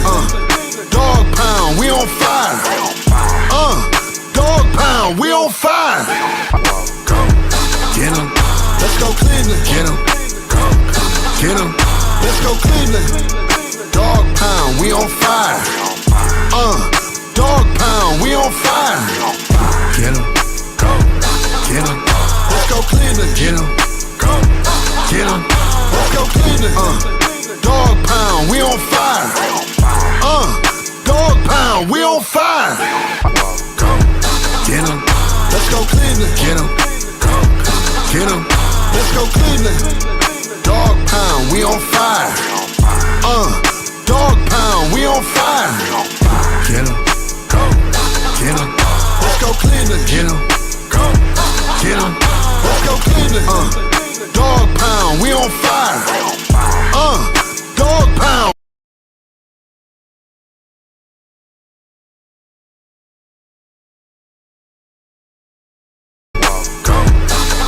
Cleveland. Dog pound, we on fire. Dog pound, we on fire. Get him. Let's go Cleveland. Get him. Get him. Let's go Cleveland. Dog pound, we on fire. Dog pound, we on fire. Get him. Get him. Let's go Cleveland. Get him. Get him. Let's go Cleveland. Dog pound, we on fire. Dog pound, we on fire. Get him. Let's go Cleveland. Get him. Get him. Let's go Cleveland. Dog pound, we on fire. Dog pound, we on fire. Get him. Get him. Let's go Cleveland. Get him. Get him. Let's go Cleveland. Dog pound, we on fire. Dog pound.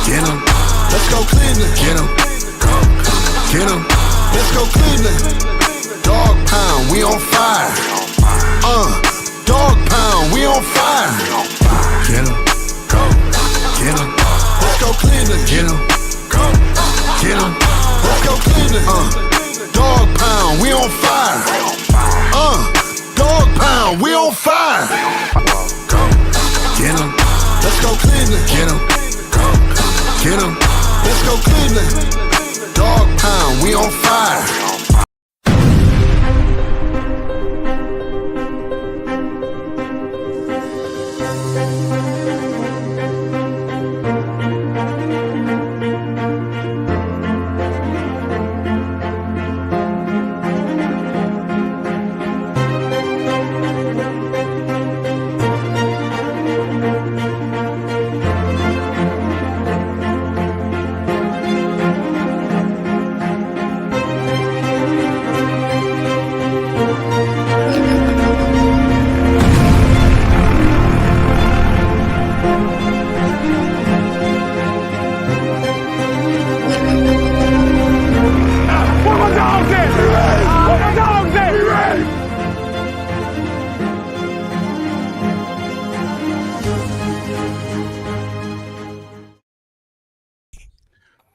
Get him. Let's go Cleveland. Get him. Get him. Let's go Cleveland. Dog pound, we on fire. Dog pound, we on fire. Get him. Get him. Let's go Cleveland. Get him. Get him. Let's go Cleveland. Dog pound, we on fire. Dog pound, we on fire. Get him. Let's go Cleveland. Get him. Get him. Let's go Cleveland. Dog pound, we on fire.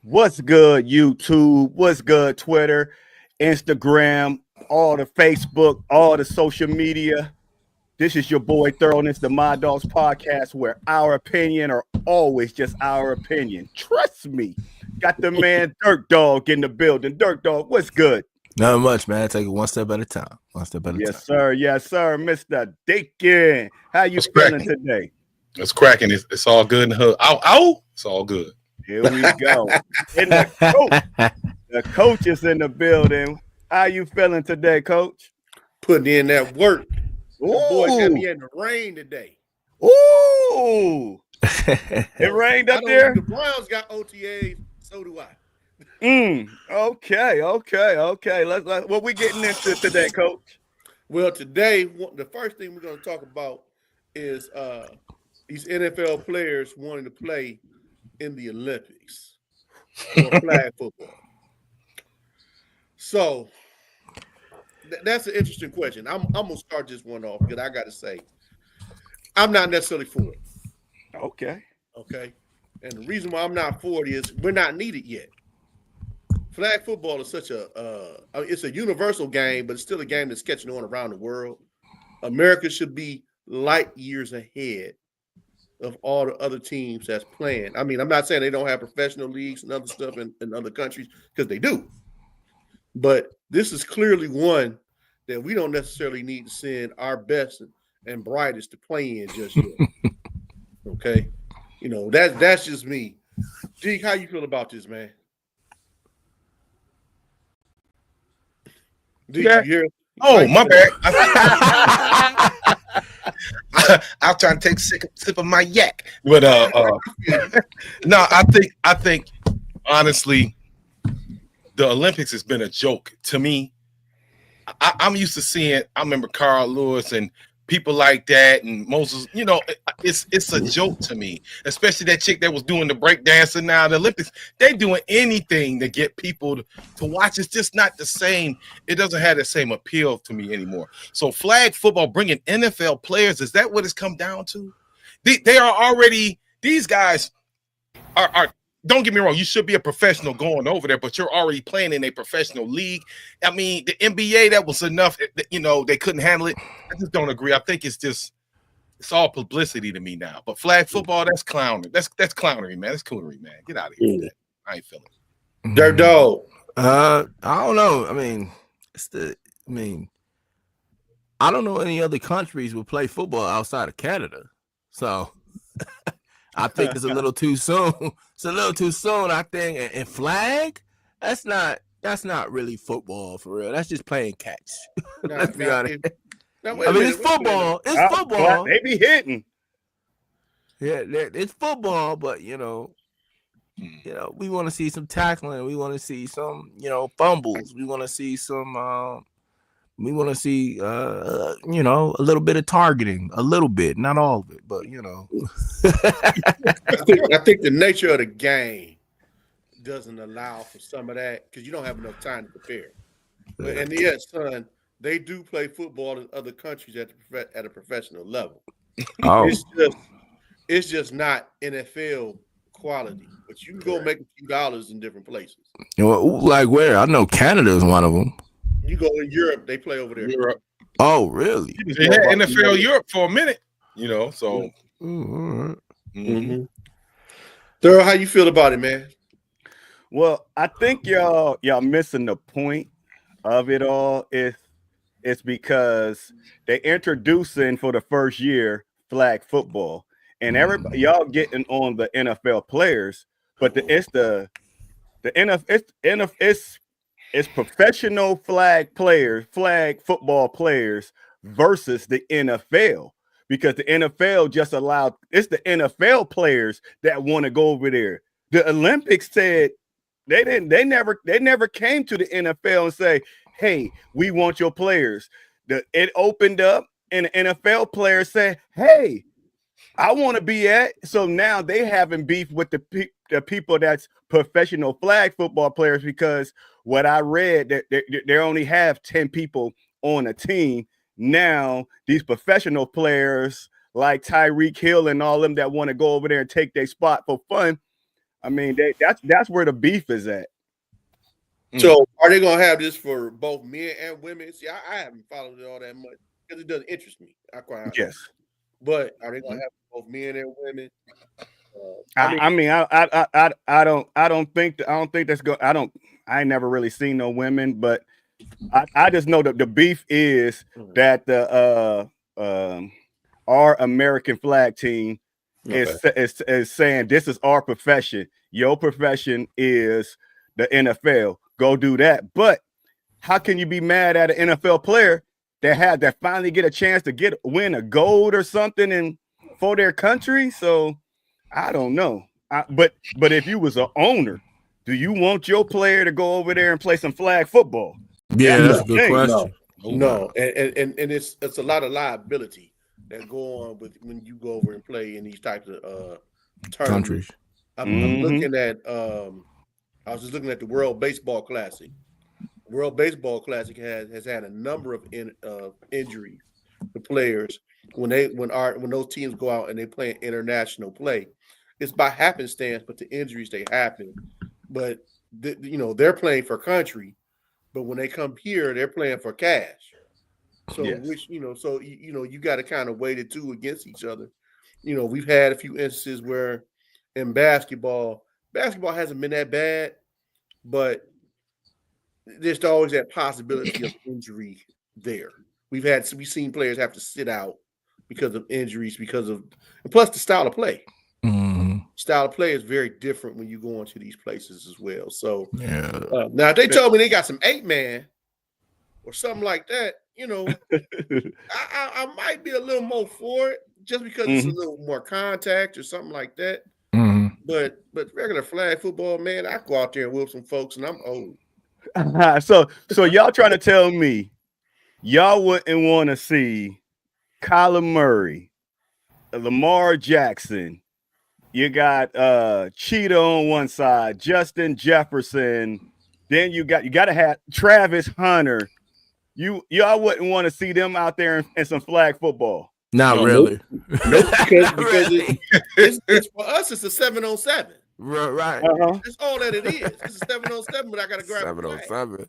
What's good, YouTube? What's good, Twitter, Instagram, all the Facebook, all the social media? This is your boy Thoroughness, the My Dogs podcast, where our opinion are always just our opinion. Trust me. Got the man Dirt Dog in the building. Dirt Dog, what's good? Not much, man. Take it one step at a time. One step at a time. Yes, sir. Yes, sir. Mr. Deacon, how you feeling today? It's cracking. It's all good in the hood. Ow, ow. It's all good. Here we go. And the coach is in the building. How you feeling today, Coach? Putting in that work. Ooh. The boys got me in the rain today. Ooh. It rained up there? The Browns got OTAs, so do I. Okay. Let's what we getting into today, Coach? Well, today, the first thing we're going to talk about is these NFL players wanting to play in the Olympics or flag football. So that's an interesting question. I'm gonna start this one off because I got to say I'm not necessarily for it. Okay. And the reason why I'm not for it is we're not needed yet. Flag football is such it's a universal game, but it's still a game that's catching on around the world. America should be light years ahead of all the other teams that's playing. I mean, I'm not saying they don't have professional leagues and other stuff in other countries, because they do. But this is clearly one that we don't necessarily need to send our best and brightest to play in just yet. Okay? You know, that's just me. Deke, how you feel about this, man? Deke, Yeah. you hear? Oh, my bad. I'm trying to take a sip of my yak. But no, I think honestly, the Olympics has been a joke to me. I'm used to seeing. I remember Carl Lewis and people like that and Moses, it's a joke to me, especially that chick that was doing the breakdancing now in the Olympics. They doing anything to get people to watch. It's just not the same. It doesn't have the same appeal to me anymore. So flag football, bringing NFL players, is that what it's come down to? They are already, these guys are don't get me wrong, you should be a professional going over there, but you're already playing in a professional league. I mean, the NBA, that was enough. They couldn't handle it. I just don't agree. I think it's all publicity to me now. But flag football, that's clowning. That's clownery, man. That's coonery, man. Get out of here with that. I ain't feeling it. Dirt dog. I don't know. I don't know any other countries will play football outside of Canada. So I think it's a little too soon. It's a little too soon, I think. And flag, that's not really football for real. That's just playing catch. Let's be honest. It's football. It's football. They be hitting. Yeah, it's football, but we want to see some tackling. We want to see some, fumbles. We want to see some. We want to see, a little bit of targeting, a little bit, not all of it, but I think the nature of the game doesn't allow for some of that because you don't have enough time to prepare. And yes, son, they do play football in other countries at a professional level. Oh. It's just not NFL quality, but you can go make a few dollars in different places. Like where? I know Canada is one of them. You go in Europe, they play over there. Europe. Oh, really? They had NFL Europe for a minute, so. Mm-hmm. Thurl, how you feel about it, man? Well, I think y'all missing the point of it all. It's because they introducing for the first year flag football, and everybody y'all getting on the NFL players, but it's professional flag football players versus the NFL, because the NFL just allowed, it's the NFL players that want to go over there. The Olympics said they never came to the NFL and say, hey, we want your players. It opened up and the NFL players say, hey, I want to be at. So now they having beef with the people that's professional flag football players, because what I read that they only have 10 people on a team. Now these professional players like Tyreek Hill and all them that want to go over there and take their spot for fun. I mean, that's where the beef is at. So are they gonna have this for both men and women? See, I haven't followed it all that much because it doesn't interest me. Yes. But are they gonna have both men and women? I don't think that's good. I ain't never really seen no women, but I just know that the beef is that our American flag team is saying this is our profession. Your profession is the NFL. Go do that. But how can you be mad at an NFL player that finally get a chance to win a gold or something for their country? So I don't know. But if you was an owner, do you want your player to go over there and play some flag football? Yeah, that's a good question. No. And it's a lot of liability that go on with when you go over and play in these types of countries. I'm looking at I was just looking at the World Baseball Classic. World Baseball Classic has had a number of injuries to players when those teams go out and they play international play. It's by happenstance, but the injuries they happen. But they're playing for country, but when they come here, they're playing for cash. So you got to kind of weigh the two against each other. We've had a few instances where in basketball hasn't been that bad, but there's always that possibility of injury there. We've seen players have to sit out because of injuries, and plus the style of play. Style of play is very different when you go into these places as well. So now if they told me they got some 8-man or something like that, I might be a little more for it just because it's a little more contact or something like that. But regular flag football, man, I go out there and whoop some folks, and I'm old. So y'all trying to tell me y'all wouldn't want to see Kyler Murray, Lamar Jackson. You got Cheetah on one side, Justin Jefferson. Then you got to have Travis Hunter. Y'all wouldn't want to see them out there in some flag football. Not No, really. Nope, because Really? it's for us, it's a 7-on-7. Right. That's all that it is. It's a 7-on-7, but I gotta grab a flag. 707.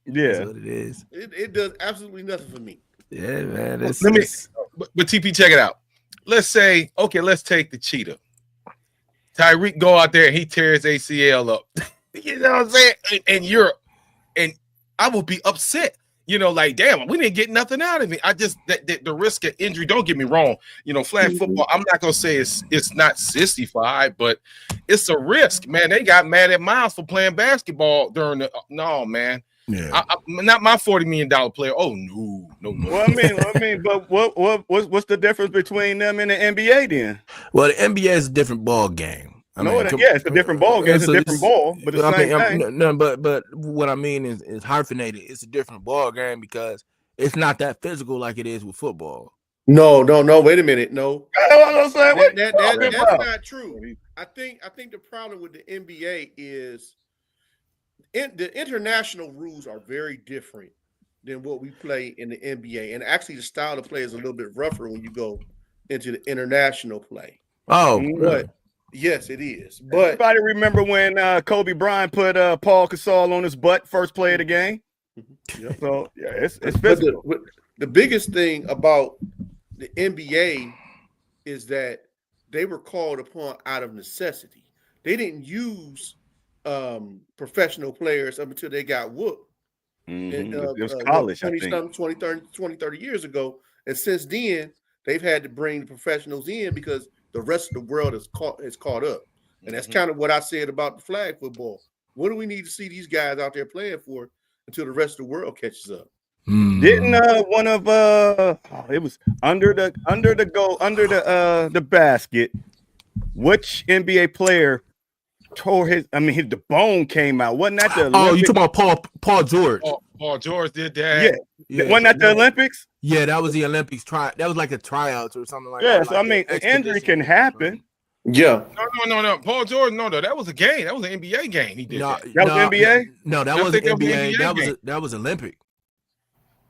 Yeah. That's what it is. It does absolutely nothing for me. Yeah, man. Let me, but TP, check it out. Let's say, okay, let's take the Cheetah. Tyreek go out there and he tears ACL up. You know what I'm saying? And Europe, and I will be upset. You know, like, damn, we didn't get nothing out of me. I just the risk of injury. Don't get me wrong. You know, flag football. I'm not gonna say it's not sissified, but it's a risk, man. They got mad at Miles for playing basketball during the. No, man. Yeah. Not my $40 million player. Oh no. Well, I mean, but what's the difference between them and the NBA then? Well, the NBA is a different ball game. It's a different ball game. It's a different ball, but the same thing. No, but what I mean is hyphenated. It's a different ball game because it's not that physical like it is with football. No. Wait a minute. No, That's that's not true. I think the problem with the NBA is the international rules are very different than what we play in the NBA, and actually the style of play is a little bit rougher when you go into the international play. Oh, But yes, it is. But everybody remember when Kobe Bryant put Paul Gasol on his butt first play of the game? Yep. So yeah, it's physical. The biggest thing about the NBA is that they were called upon out of necessity. They didn't use professional players up until they got whooped. It was college, 20, I think. 20, 30 years ago. And since then, they've had to bring the professionals in because the rest of the world is caught up. And that's kind of what I said about the flag football. What do we need to see these guys out there playing for until the rest of the world catches up? Didn't one of it was under the basket, which NBA player tore the bone came out? Wasn't that the Olympics? you talking about Paul George? Paul George did that. Yeah. Wasn't that the Olympics? Yeah, that was the Olympics. That was like a tryout or something like that. Yeah, so I mean, injury can happen. Yeah. No. Paul George, no. That was a game. That was an NBA game. He did that. That was NBA? No, that wasn't NBA. That was Olympic.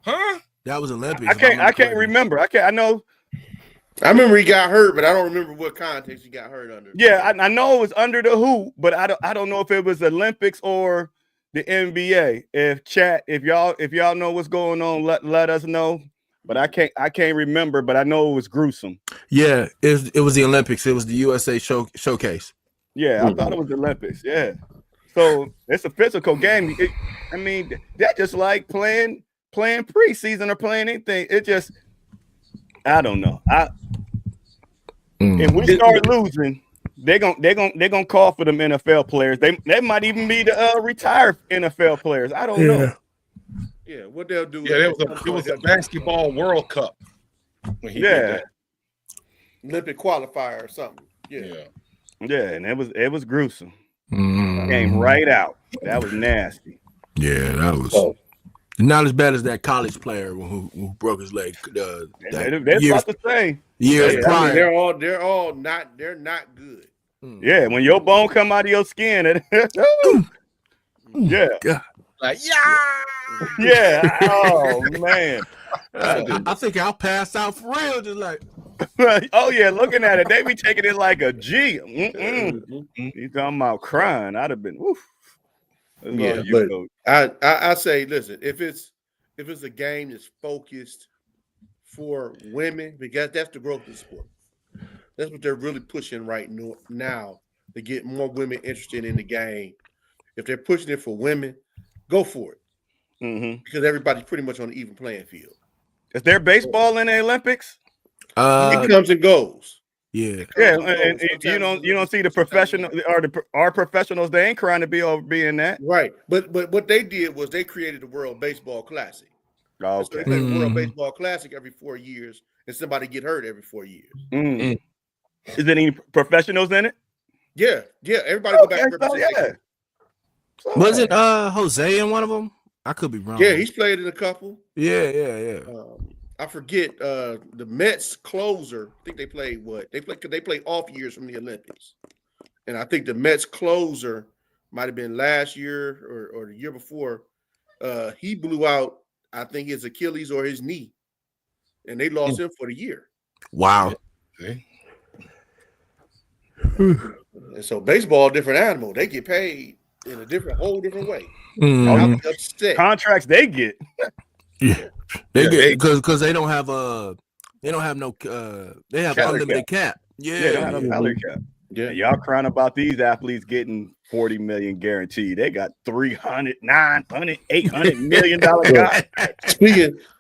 Huh? That was Olympics. I can't remember. I know. I remember he got hurt, but I don't remember what context he got hurt under. Yeah, I know it was under the hoop, but I don't know if it was Olympics or the NBA. If y'all know what's going on, let us know. But I can't remember, but I know it was gruesome. Yeah, it was the Olympics. It was the USA showcase. Yeah, I thought it was the Olympics. Yeah, so it's a physical game. That's just like playing preseason or playing anything. It just, I don't know. If we start losing, they're gonna call for them NFL players. They might even be the retired NFL players. I don't know. Yeah, what they'll do? Yeah, it was a basketball World Cup. When he did that. Olympic qualifier or something. Yeah, and it was gruesome. Came right out. That was nasty. Yeah, that was not as bad as that college player who broke his leg. They're about to say years prior. They're not good. Yeah, when your bone come out of your skin, yeah. Like, yeah. Oh man. I think I'll pass out for real. Just like, oh yeah, looking at it, they be taking it like a G. You talking about crying? I'd have been. Woof. Yeah, but I say, listen, if it's a game that's focused for women, because that's the growth of the sport. That's what they're really pushing right now to get more women interested in the game. If they're pushing it for women, go for it. Because everybody's pretty much on the even playing field. Is there baseball in the Olympics? It comes and goes. Yeah. And you don't see the professional or our professionals. They ain't crying to be in that. Right. But what they did was they created the World Baseball Classic. Okay. So they play the World Baseball Classic every 4 years, and somebody get hurt every 4 years. Is there any professionals in it? Yeah. Everybody go back. Wasn't Jose in one of them? I could be wrong. Yeah, he's played in a couple. Yeah. I forget the Mets closer. I think they played what? They play off years from the Olympics. And I think the Mets closer might have been last year or the year before. He blew out, I think, his Achilles or his knee. And they lost him for the year. Wow. See? And so baseball, different animal. They get paid in a whole different way. Mhm. I was upset. Contracts they get. They get because they don't have they have Salary unlimited cap. Yeah, they don't have no salary cap. Yeah. And y'all crying about these athletes getting 40 million guaranteed. They got 300, 900, 800 million dollar guys.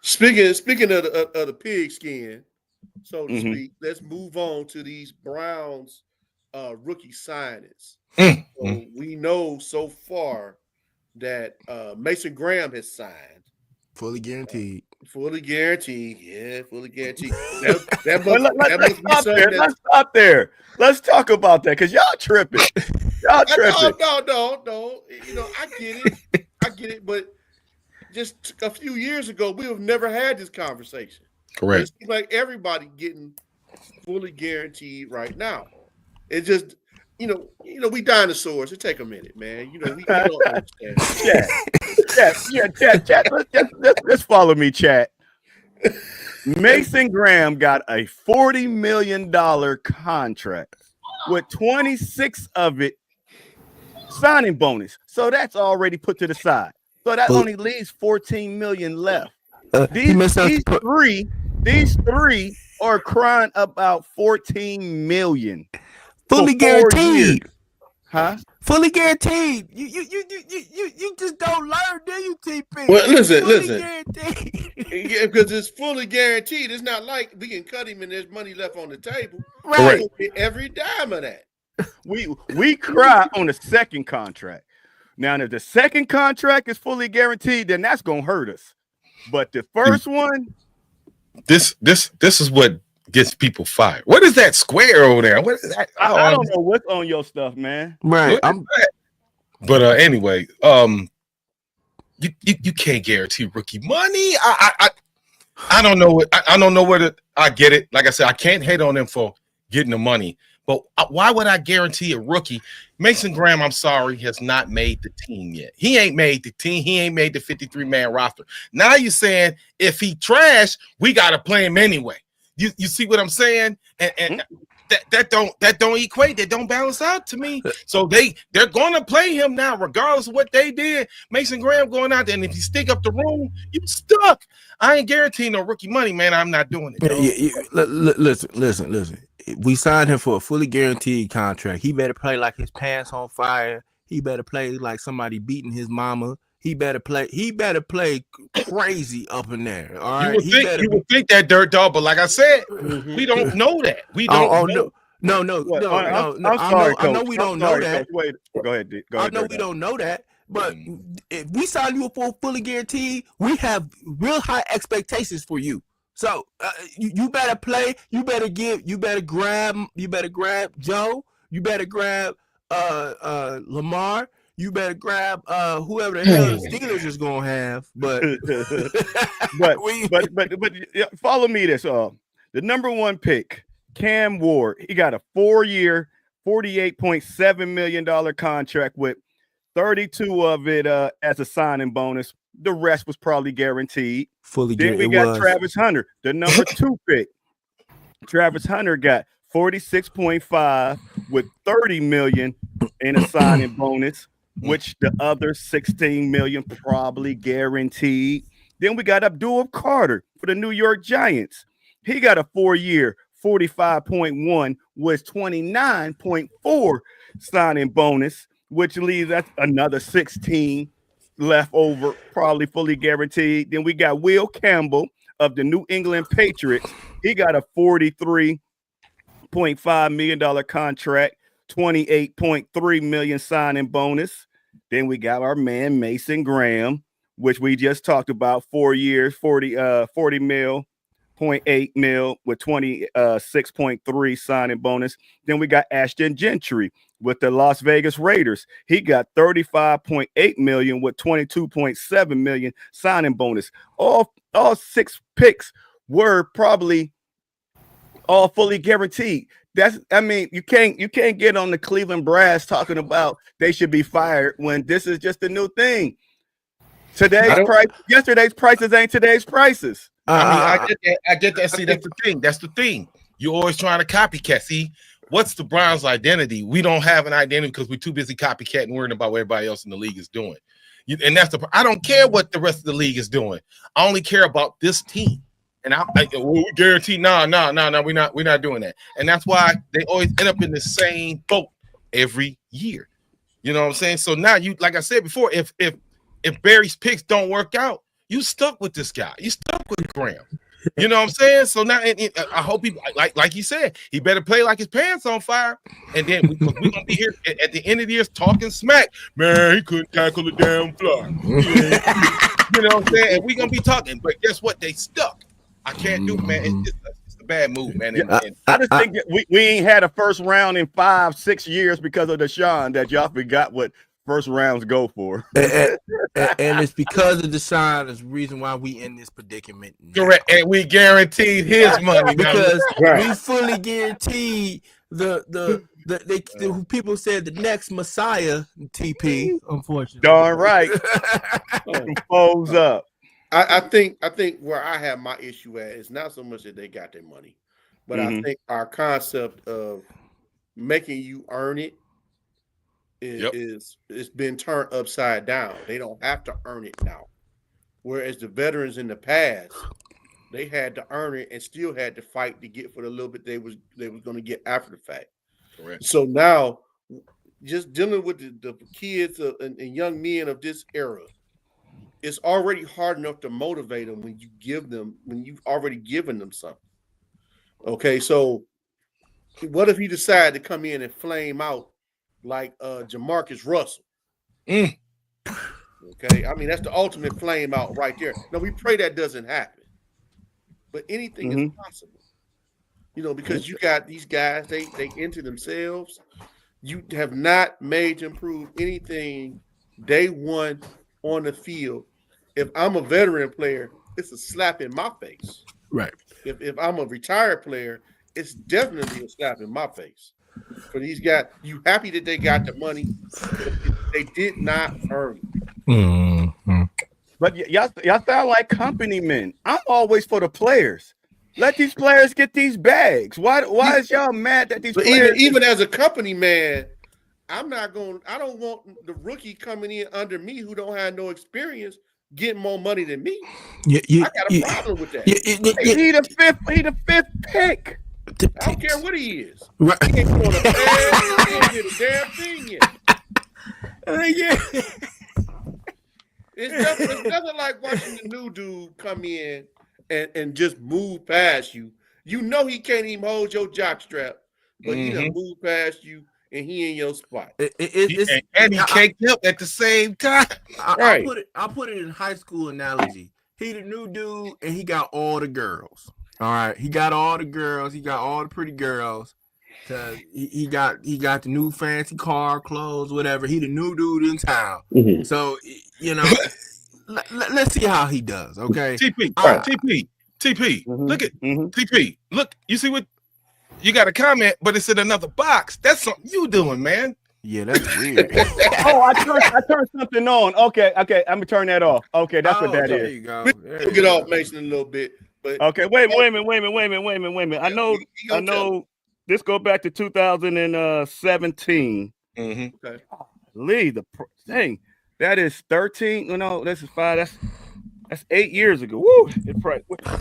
Speaking of the pigskin, so to speak, let's move on to these Browns rookie signings. So we know so far that Mason Graham has signed. Fully guaranteed. Fully guaranteed. Yeah, fully guaranteed. Let's stop there. Let's talk about that because y'all tripping. Y'all tripping. No. You know, I get it. But just a few years ago, we have never had this conversation. Correct. It seems like everybody getting fully guaranteed right now. It just, we dinosaurs. It take a minute, man. We don't understand. Chat. Let's follow me, chat. Mason Graham got a $40 million contract with 26 of it signing bonus. So that's already put to the side. So that only leaves 14 million left. These three are crying about 14 million. Fully guaranteed. Huh? Fully guaranteed. You just don't learn, do you, TP? Well, listen. Guaranteed. Yeah, because it's fully guaranteed. It's not like we can cut him and there's money left on the table. Right. We'll get every dime of that. We cry on the second contract. Now, if the second contract is fully guaranteed, then that's gonna hurt us. But the first one, This is what gets people fired. What is that square over there? What is that? I don't know what's on your stuff, man. Right. But anyway, you can't guarantee rookie money. I don't know. I don't know where I get it. Like I said, I can't hate on them for getting the money. But why would I guarantee a rookie? Mason Graham, I'm sorry, has not made the team yet. He ain't made the team. He ain't made the 53-man roster. Now you're saying if he trash, we got to play him anyway. You see what I'm saying? And that don't equate. That don't balance out to me. So they're going to play him now, regardless of what they did. Mason Graham going out there, and if you stick up the room, you stuck. I ain't guaranteeing no rookie money, man. I'm not doing it. Listen. We signed him for a fully guaranteed contract. He better play like his pants on fire. He better play like somebody beating his mama. He better play crazy up in there. All right. You would think that, Dirt Dog, but like I said, we don't know that. We don't know. No. I'm sorry, I know we don't know that. Wait, go ahead. I know we don't know that. But if we sign you for fully guaranteed, we have real high expectations for you. So you better play. You better grab Joe. You better grab Lamar. You better grab whoever the hell the Steelers is gonna have. But but follow me. This the number one pick, Cam Ward. He got a 4-year, $48.7 million contract with 32 of it as a signing bonus. The rest was probably guaranteed. Fully then we got Travis Hunter, the number 2 pick. Travis Hunter got 46.5 with 30 million in a signing bonus, which the other 16 million probably guaranteed. Then we got Abdul Carter for the New York Giants. He got a 4-year, 45.1 with 29.4 signing bonus, which leaves us another 16 left over, probably fully guaranteed. Then we got Will Campbell of the New England Patriots. He got a $43.5 million contract, 28.3 million signing bonus. Then we got our man Mason Graham, which we just talked about, 4 years, 40 mil, 0.8 mil with 26.3 signing bonus. Then we got Ashton Gentry with the Las Vegas Raiders. He got 35.8 million with 22.7 million signing bonus. All 6 picks were probably all fully guaranteed. You can't get on the Cleveland Brass talking about they should be fired when this is just a new thing. Yesterday's prices ain't today's prices. I get that. See, that's the thing. You're always trying to copycat. See, what's the Browns' identity? We don't have an identity because we're too busy copycatting, worrying about what everybody else in the league is doing. And that's I don't care what the rest of the league is doing. I only care about this team. And we guarantee, no, we're not doing that. And that's why they always end up in the same boat every year. You know what I'm saying? So now like I said before, if Barry's picks don't work out, you stuck with this guy. You stuck with Graham. You know what I'm saying? So now I hope he, like you said, he better play like his pants on fire. And then we're gonna be here at the end of the year talking smack. Man, he couldn't tackle a damn fly. You know what I'm saying? And we're gonna be talking, but guess what? They stuck. I can't do it, man. It's a bad move, man. I just think that we ain't had a first round in 5-6 years because of Deshaun that y'all forgot what first rounds go for. and it's because of Deshaun is the reason why we in this predicament now. Correct. And we guaranteed his money because we fully guaranteed the people said the next Messiah TP, unfortunately. Darn right. Folds up. I think where I have my issue at is not so much that they got their money, but I think our concept of making you earn it is it's been turned upside down. They don't have to earn it now. Whereas the veterans in the past, they had to earn it and still had to fight to get for the little bit they was going to get after the fact. Correct. So now, just dealing with the kids and young men of this era, it's already hard enough to motivate them when you've already given them something. Okay, so what if he decided to come in and flame out like Jamarcus Russell? Okay, I mean, that's the ultimate flame out right there. Now, we pray that doesn't happen, but anything is possible. You know, because you got these guys, they into themselves. You have not made them prove anything day one on the field. If I'm a veteran player, it's a slap in my face. Right. If I'm a retired player, it's definitely a slap in my face. For these guys, you happy that they got the money? They did not earn it. Mm-hmm. But y'all sound like company men. I'm always for the players. Let these players get these bags. Why is y'all mad that these players? Even as a company man, I don't want the rookie coming in under me who don't have no experience getting more money than me. I got a problem with that. He the fifth pick. I don't care what he is. Right. He ain't going to pass. He ain't get a damn thing yet. It's nothing like watching the new dude come in and just move past you. You know he can't even hold your jock strap, but he done move past you and he in your spot. And he caked up at the same time. I'll put it in high school analogy. He the new dude and he got all the girls. All right, he got all the girls. He got all the pretty girls. Cause he got the new fancy car, clothes, whatever. He the new dude in town. Mm-hmm. So you know, let's see how he does. Okay, TP. Look at TP. Look, you see what you got a comment, but it's in another box. That's something you doing, man. Yeah, that's weird. I turned something on. Okay, I'm gonna turn that off. Okay, that's what that is. There you go. We'll get off Mason in a little bit. But okay, wait a minute. I know. This go back to 2017. Mm-hmm. Okay. Lee, the thing that is 13. No, this is 5. That's 8 years ago. Woo!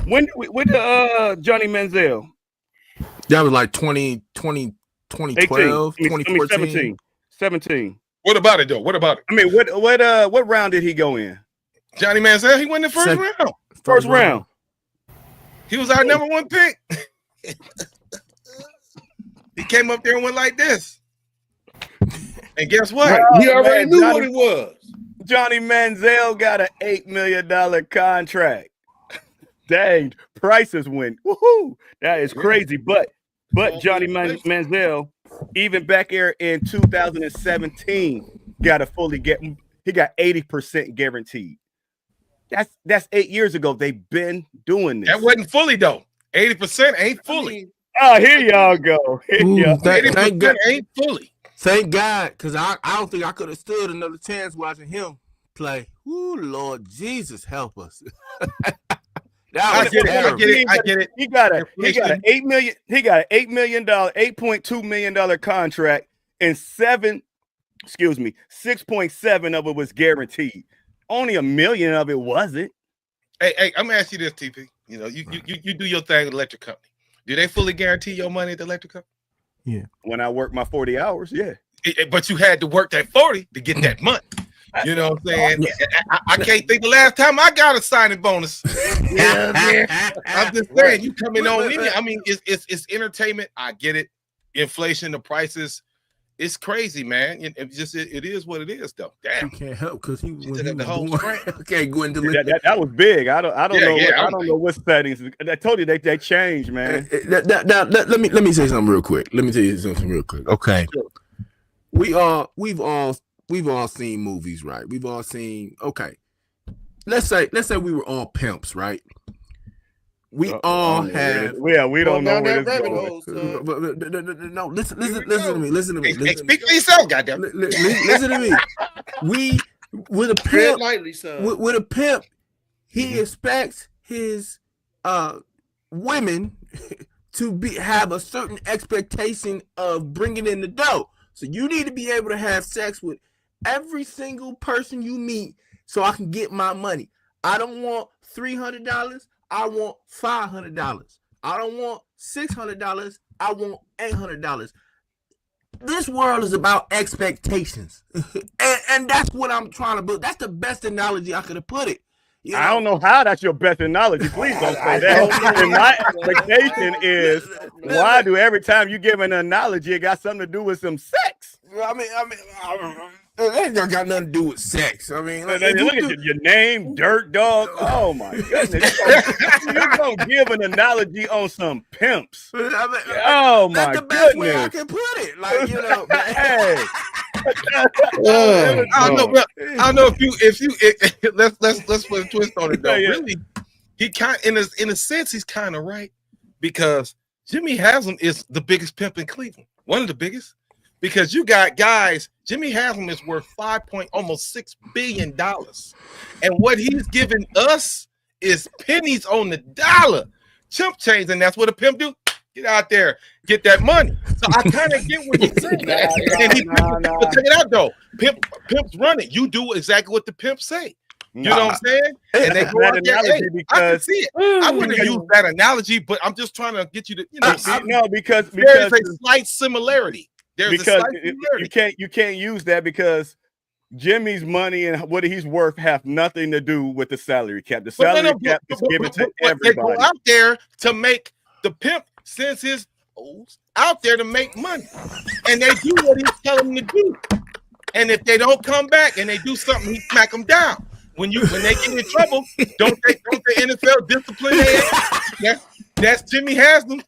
When the Johnny Manziel? That was like 2012, 2014, 17. What about it though? What about it? I mean, what round did he go in? Johnny Manziel, he went in the first round. First round. He was our number one pick. He came up there and went like this. And guess what? He already knew what it was. Johnny Manziel got an $8 million contract. Dang, prices went. Woohoo! That is crazy. But Johnny Manziel, even back here in 2017, he got 80% guaranteed. That's 8 years ago. They've been doing this. That wasn't fully though. 80% ain't fully. Oh, here y'all go. Here y'all. Thank 80% God. ain't fully. Thank God, because I don't think I could have stood another chance watching him play. Ooh, Lord Jesus, help us. I get it. He got an $8 million. He got an $8.2 million contract, and 6.7 of it was guaranteed. Only $1 million of it wasn't. Hey, I'm gonna ask you this, TP. You know, you do your thing with the electric company. Do they fully guarantee your money at the electric company? Yeah. When I work my 40 hours, yeah. But you had to work that 40 to get that money. You know what I'm saying? I can't think the last time I got a signing bonus. You know what I'm saying? I'm just saying, you coming on in. I mean, it's entertainment. I get it. Inflation, the prices, it's crazy, man. It is what it is, though. Damn. You can't help because he was the whole okay, Gwendolyn. That was big. I don't know. I don't know what settings. I told you they changed, man. Now, let me say something real quick. Let me tell you something real quick. Okay. We've all seen movies, right? We've all seen. Okay. Let's say we were all pimps, right? We all have. Yeah, we don't know where this goes. No, listen to me. Listen to me. Hey, speak for yourself, goddamn. Listen to me. With a Tread pimp, lightly, son. with a pimp, he expects his women to have a certain expectation of bringing in the dough. So you need to be able to have sex with every single person you meet, so I can get my money. I don't want $300. I want $500. I don't want $600. I want $800. This world is about expectations, and that's what I'm trying to build. That's the best analogy I could have put it. You know? I don't know how that's your best analogy. Please don't say that. And my expectation is, why do every time you give an analogy, it got something to do with some sex? I mean, it ain't got nothing to do with sex. I mean, look at your name, Dirt Dog. Oh my goodness! You're gonna give an analogy on some pimps. Oh my that's the best way goodness! I can put it. Like, you know, Hey. I don't know if you let's put a twist on it though. Yeah. Really, he kind in a sense he's kind of right, because Jimmy Haslam is the biggest pimp in Cleveland, one of the biggest, because you got guys. Jimmy Haslam is worth almost $6 billion, and what he's giving us is pennies on the dollar, chump change, and that's what a pimp do. Get out there, get that money. So I kind of get what you're saying. But check it out though. Pimps run it. You do exactly what the pimps say. You know what I'm saying? And they go out there. Hey, I can see it. I wouldn't use that analogy, but I'm just trying to get you to, because there's a slight similarity. You can't use that, because Jimmy's money and what he's worth have nothing to do with the salary cap. The salary cap is given to everybody. They go out there to make the pimp sends his out there to make money, and they do what he's telling them to do. And if they don't come back and they do something, he smack them down. When they get in trouble, don't the NFL discipline their ass? That's Jimmy Haslam,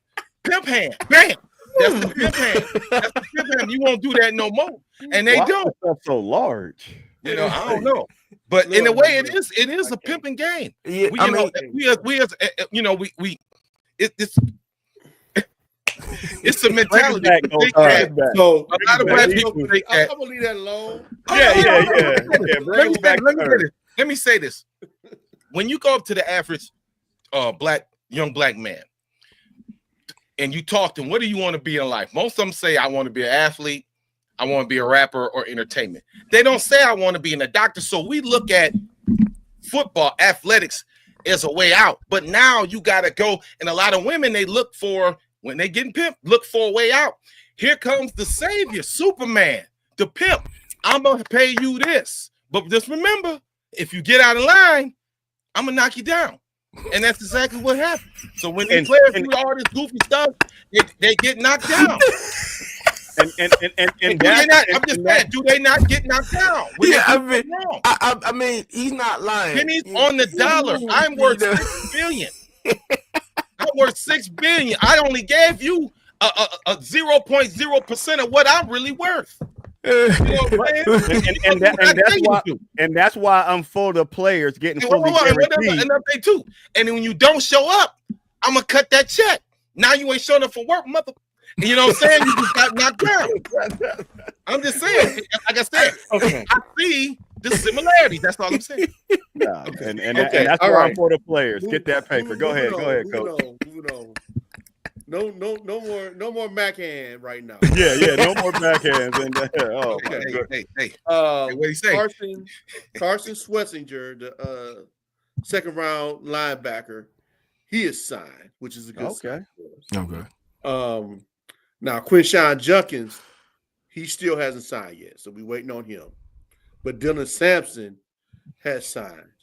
pimp hand, bam. That's the pimp hand. That's the pimp hand. You won't do that no more, and they don't. That's so large. You know, I don't know, but in a way, it is a pimping game. Yeah, It's a mentality. So a lot of black people think that. I'm gonna leave that alone. Let me say this: when you go up to the average young black man, and you talk to them, what do you want to be in life? Most of them say, "I want to be an athlete, I want to be a rapper or entertainment." They don't say, "I want to be a doctor." So we look at football, athletics as a way out. But now you got to go, and a lot of women, they look for, when they getting pimped, look for a way out. Here comes the savior, Superman, the pimp. I'm going to pay you this. But just remember, if you get out of line, I'm going to knock you down. And that's exactly what happened. So when these players do all this goofy stuff, they get knocked down. I'm just saying, do they not get knocked down? I mean, he's not lying. Pennies on the dollar. I'm worth $6 billion. I'm worth $6 billion. I only gave you a 0.0% of what I'm really worth. And that's why I'm full of players getting fully guaranteed. Another thing too. And then when you don't show up, I'm gonna cut that check. Now you ain't showing up for work, mother. You know what I'm saying? You just got knocked down. I'm just saying. Like I said, I see the similarities. That's all I'm saying. Yeah, and that's why I'm for the players. Get that paper. Go ahead, Coach. No more backhand right now. Yeah, no more backhands. And hey, what do you say? Carson Schwarzenegger, the second round linebacker, he is signed, which is a good sign for us. Okay. Now Quinshawn Junkins, he still hasn't signed yet, so we're waiting on him. But Dylan Sampson has signed.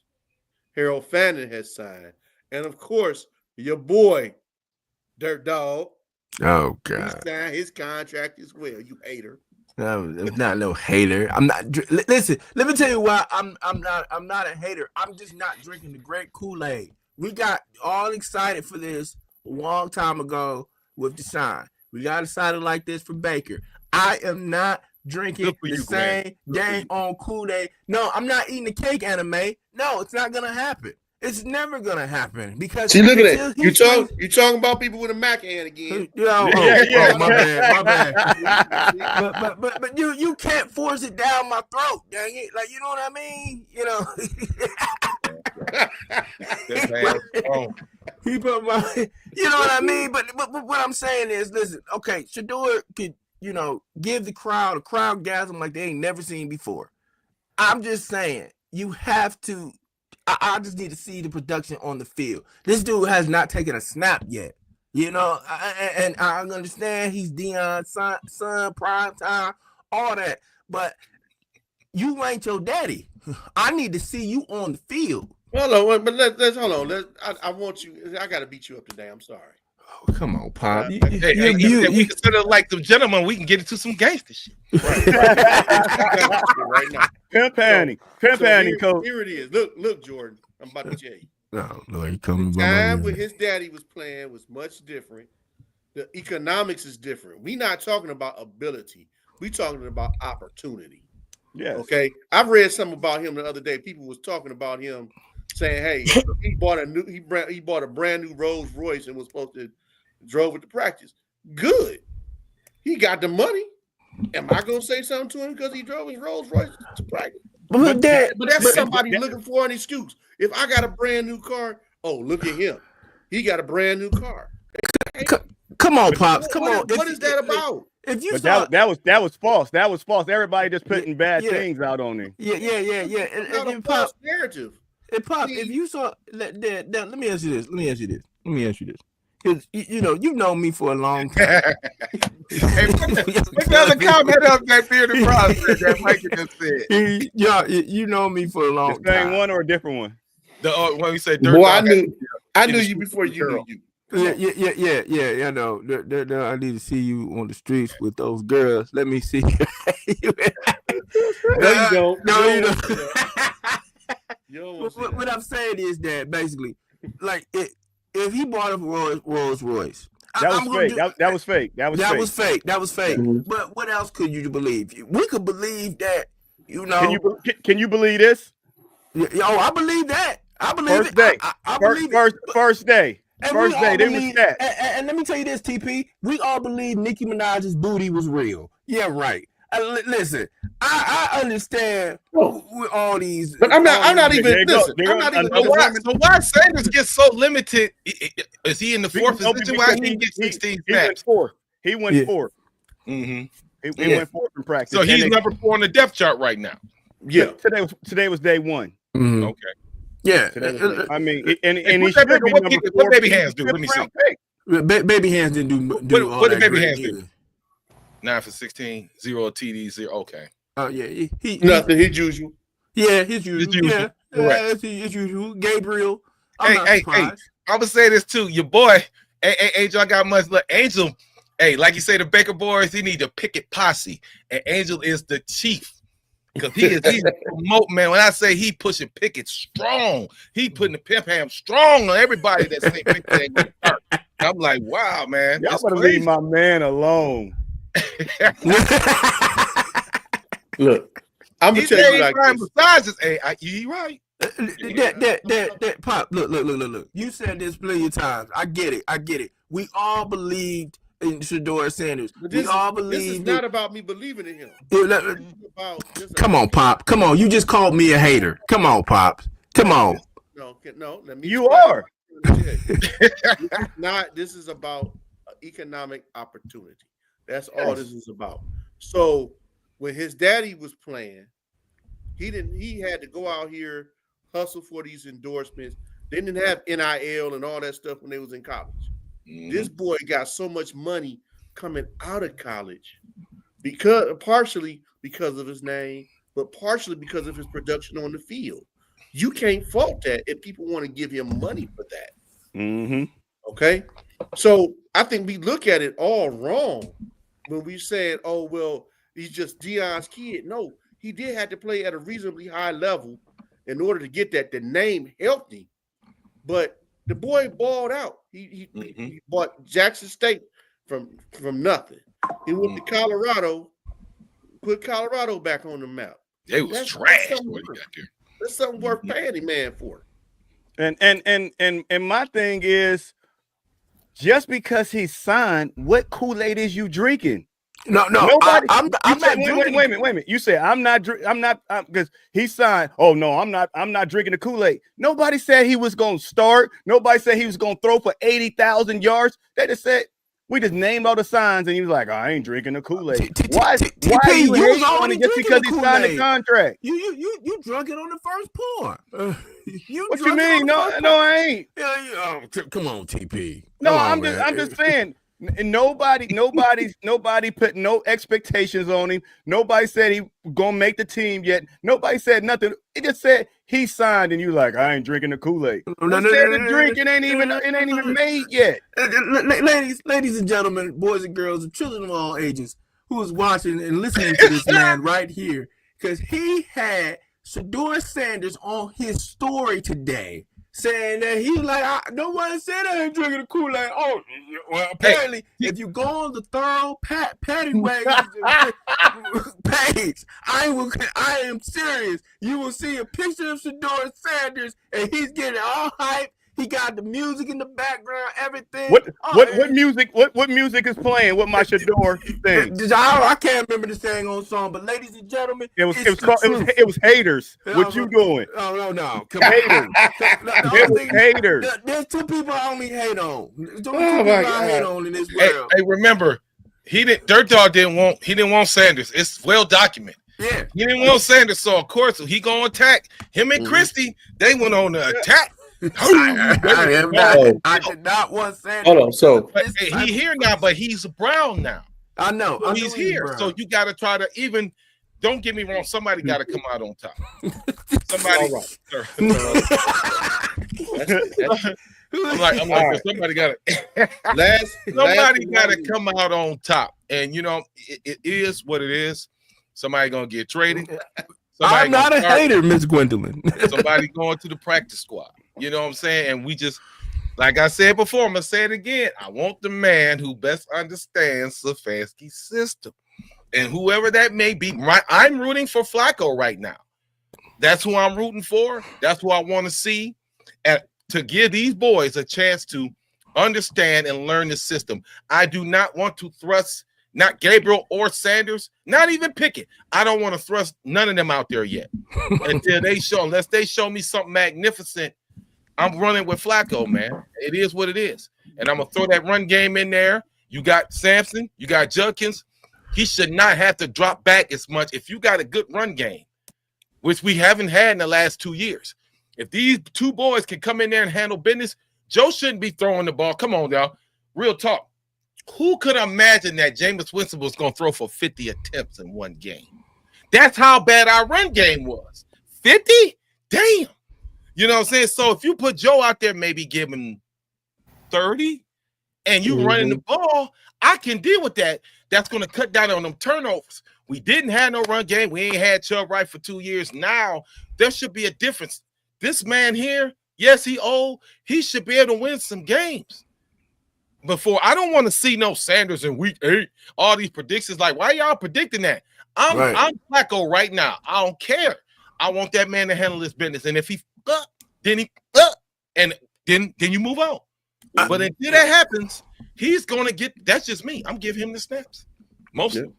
Harold Fannin has signed, and of course, your boy Dirt Dog. Oh God! He signed his contract as well. You hater. No, I'm not no hater. I'm not. Listen, let me tell you why I'm not a hater. I'm just not drinking the great Kool-Aid. We got all excited for this a long time ago with Deshaun. We got excited like this for Baker. I am not drinking the same dang on Kool-Aid. No, I'm not eating the cake anime. No, it's not gonna happen. It's never gonna happen because see, look at that. You talking about people with a Mac hand again? My bad. But you can't force it down my throat, dang it. Like, you know what I mean? You know. He put my, you know what I mean? But what I'm saying is, listen, okay, Shedeur could, give the crowd a crowd gasm like they ain't never seen before. I'm just saying, you have to. I just need to see the production on the field. This dude has not taken a snap yet, and I understand he's Deion's son, prime time, all that, but you ain't your daddy. I need to see you on the field. Hold on, but let's hold on. I want you. I got to beat you up today. I'm sorry. Oh, come on, Pop. We consider like the gentleman. We can get into some gangster shit. Right now. Pimp Coach. Here it is. Look, Jordan. I'm about to tell you. No, he coming. The time when his daddy was playing was much different. The economics is different. We not talking about ability. We talking about opportunity. Yes. Okay. I've read something about him the other day. People was talking about him saying, "Hey, he bought a brand new Rolls Royce and was supposed to drove it to practice." Good. He got the money. Am I gonna say something to him because he drove his Rolls Royce to practice? But that's somebody looking for an excuse. If I got a brand new car, oh, look at him. He got a brand new car. Come on, Pops. Come on. What is that about? If you that was false. That was false. Everybody just putting bad things out on him. Yeah. And false narrative. And Pop, if you saw let me ask you this. Because you've known me for a long time. Hey, put the other comment up that bearded process that Mike just said. Yeah, you know me for a long time. The same one or a different one? The when we say boy, I knew you before you knew you. Yeah. I know. I need to see you on the streets with those girls. Let me see. No, you don't. No, you don't. What I'm saying is that basically, like, if he bought a Rolls Royce, that was fake. That was fake. Mm-hmm. But what else could you believe? We could believe that. Can you believe this? I believe that. I believe first day. I believe first day. And first day. They was that. And let me tell you this, TP. We all believe Nicki Minaj's booty was real. Yeah, right. Listen, I understand with all these, but I'm not even. So why Sanders gets so limited? Is he in the fourth position? Why he gets 16 snaps? He went fourth. Mm-hmm. He went fourth in practice. So he's number 4 on the depth chart right now. Yeah. Today was day 1. Mm-hmm. Okay. Yeah. I mean, and he should be number 4. What Baby Hands do? Let me see. Baby Hands didn't do all what that. Did Baby Hands do? 9 for 16, 0 TDs, 0. Okay. Oh yeah, he nothing. His usual. Yeah, his usual. Yeah, right. His usual. Gabriel. Hey, I would say this too. Your boy, Angel, I got much love. Angel, hey, like you say, the Baker boys, he need a picket posse, and Angel is the chief because he's a promote man. When I say he pushing Pickett strong, he putting the pimp ham strong on everybody that's saying Pickett. I'm like, wow, man, y'all better leave my man alone. Look, I'm gonna He tell said you he like trying this. massages. Hey, you right. That Pop, look. You said this plenty of times. I get it. We all believed in Shedeur Sanders. But We all this is believed not about me believing in him. Come on, Pop. Come on. You just called me a hater. Come on, Pop. Come on. No. Let me. You are. This is about economic opportunity. That's all this is about. So when his daddy was playing, he had to go out here, hustle for these endorsements. They didn't have NIL and all that stuff when they was in college. This boy got so much money coming out of college partially because of his name, but partially because of his production on the field. You can't fault that if people want to give him money for that. Mm-hmm. Okay. So I think we look at it all wrong when we said, oh, well, he's just Deion's kid. No, he did have to play at a reasonably high level in order to get the name healthy. But the boy balled out. He bought Jackson State from nothing. He went to Colorado, put Colorado back on the map. It was trash what he got there. That's something worth paying a man for. And my thing is, just because he signed, what Kool-Aid is you drinking? No. Nobody. I'm not drinking. Wait a minute. You said I'm not because he signed. Oh no, I'm not drinking the Kool-Aid. Nobody said he was gonna start. Nobody said he was gonna throw for 80,000 yards. They just said we just named all the signs, and he was like, oh, I ain't drinking the Kool-Aid. Why are you hating on it just because he signed the contract? You drunk it on the first pour. What you mean? No, I ain't. Come on, TP. No, I'm just saying. And nobody put no expectations on him. Nobody said he gonna make the team yet. Nobody said nothing. It just said he signed, and you like, I ain't drinking the Kool-Aid. The drink it ain't even made yet. Ladies and gentlemen, boys and girls, and children of all ages, who is watching and listening to this man right here, because he had Shedeur Sanders on his story today, saying that he like, nobody said I ain't drinking the Kool-Aid. Oh, well, apparently, if you go on the Thorough Patty Wagon page, I am serious. You will see a picture of Shedeur Sanders, and he's getting all hype. He got the music in the background, everything. What music? What music is playing? What my Shedeur thing? I can't remember the dang old song, but ladies and gentlemen, it was haters. What you doing? Oh no, come on. It was haters. There's two people I only hate on. There's two people I hate on in this world. Hey, remember, Dirt Dog didn't want Sanders. It's well documented. Yeah, he didn't want Sanders, so of course he gonna attack him and Christie. They went on the attack. I did not want Sanders. Hold on, so he here now, but he's brown now. I know. So he's here, so you got to try to even. Don't get me wrong. Somebody got to come out on top. Somebody. I'm like, somebody got to. Somebody got to come out on top, and it is what it is. Somebody gonna get traded. I'm not a hater, Miss Gwendolyn. Somebody going to the practice squad. You know what I'm saying? And we just, like I said before, I'm going to say it again. I want the man who best understands Stefanski's system. And whoever that may be, I'm rooting for Flacco right now. That's who I'm rooting for. That's who I want to see. And to give these boys a chance to understand and learn the system. I do not want to thrust not Gabriel or Sanders, not even Pickett. I don't want to thrust none of them out there yet unless they show me something magnificent. I'm running with Flacco, man. It is what it is. And I'm going to throw that run game in there. You got Sampson. You got Judkins. He should not have to drop back as much if you got a good run game, which we haven't had in the last 2 years. If these two boys can come in there and handle business, Joe shouldn't be throwing the ball. Come on, y'all. Real talk. Who could imagine that Jameis Winston was going to throw for 50 attempts in one game? That's how bad our run game was. 50? Damn. You know what I'm saying? So if you put Joe out there, maybe give him 30, and you running the ball, I can deal with that. That's going to cut down on them turnovers. We didn't have no run game. We ain't had Chubb Wright for 2 years. Now, there should be a difference. This man here, yes, he old. He should be able to win some games. before. I don't want to see no Sanders in week 8. All these predictions, like, why y'all predicting that? I'm Flacco right now. I don't care. I want that man to handle his business, and if he then you move on. But until that happens, he's gonna get. That's just me. I'm giving him the snaps. Mostly.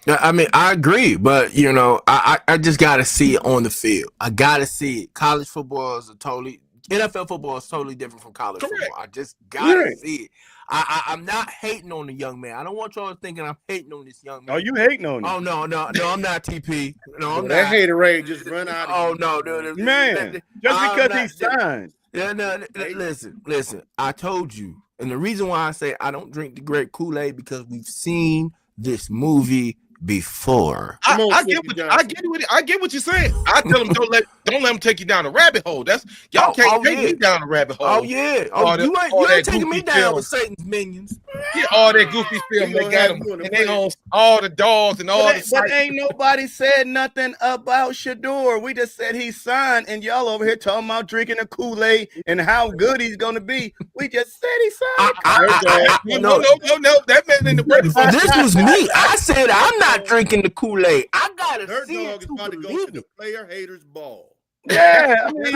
I mean, I agree, but you know, I just gotta see it on the field. I gotta see it. College football is NFL football is totally different from college football. I just gotta see it. I'm not hating on the young man. I don't want y'all thinking I'm hating on this young man. Oh, you hating on him? Oh no, I'm not TP. No, I'm that not. hater rate just run out. Oh no, man, just because he signed. Yeah, no. Listen. I told you, and the reason why I say I don't drink the great Kool-Aid because we've seen this movie before. I get what you're saying. I tell them don't let them take you down a rabbit hole. That's y'all can't take me down a rabbit hole. Oh yeah. You ain't taking me down with Satan's minions. Yeah, all that goofy film they got them, and they own all the dogs and all the. But ain't nobody said nothing about Shador. We just said he signed, and y'all over here talking about drinking the Kool-Aid and how good he's gonna be. We just said he signed. No. That man in the break. This was me. I said I'm not drinking the Kool-Aid. I gotta see dog it is about to go to the player haters ball. Yeah, I mean,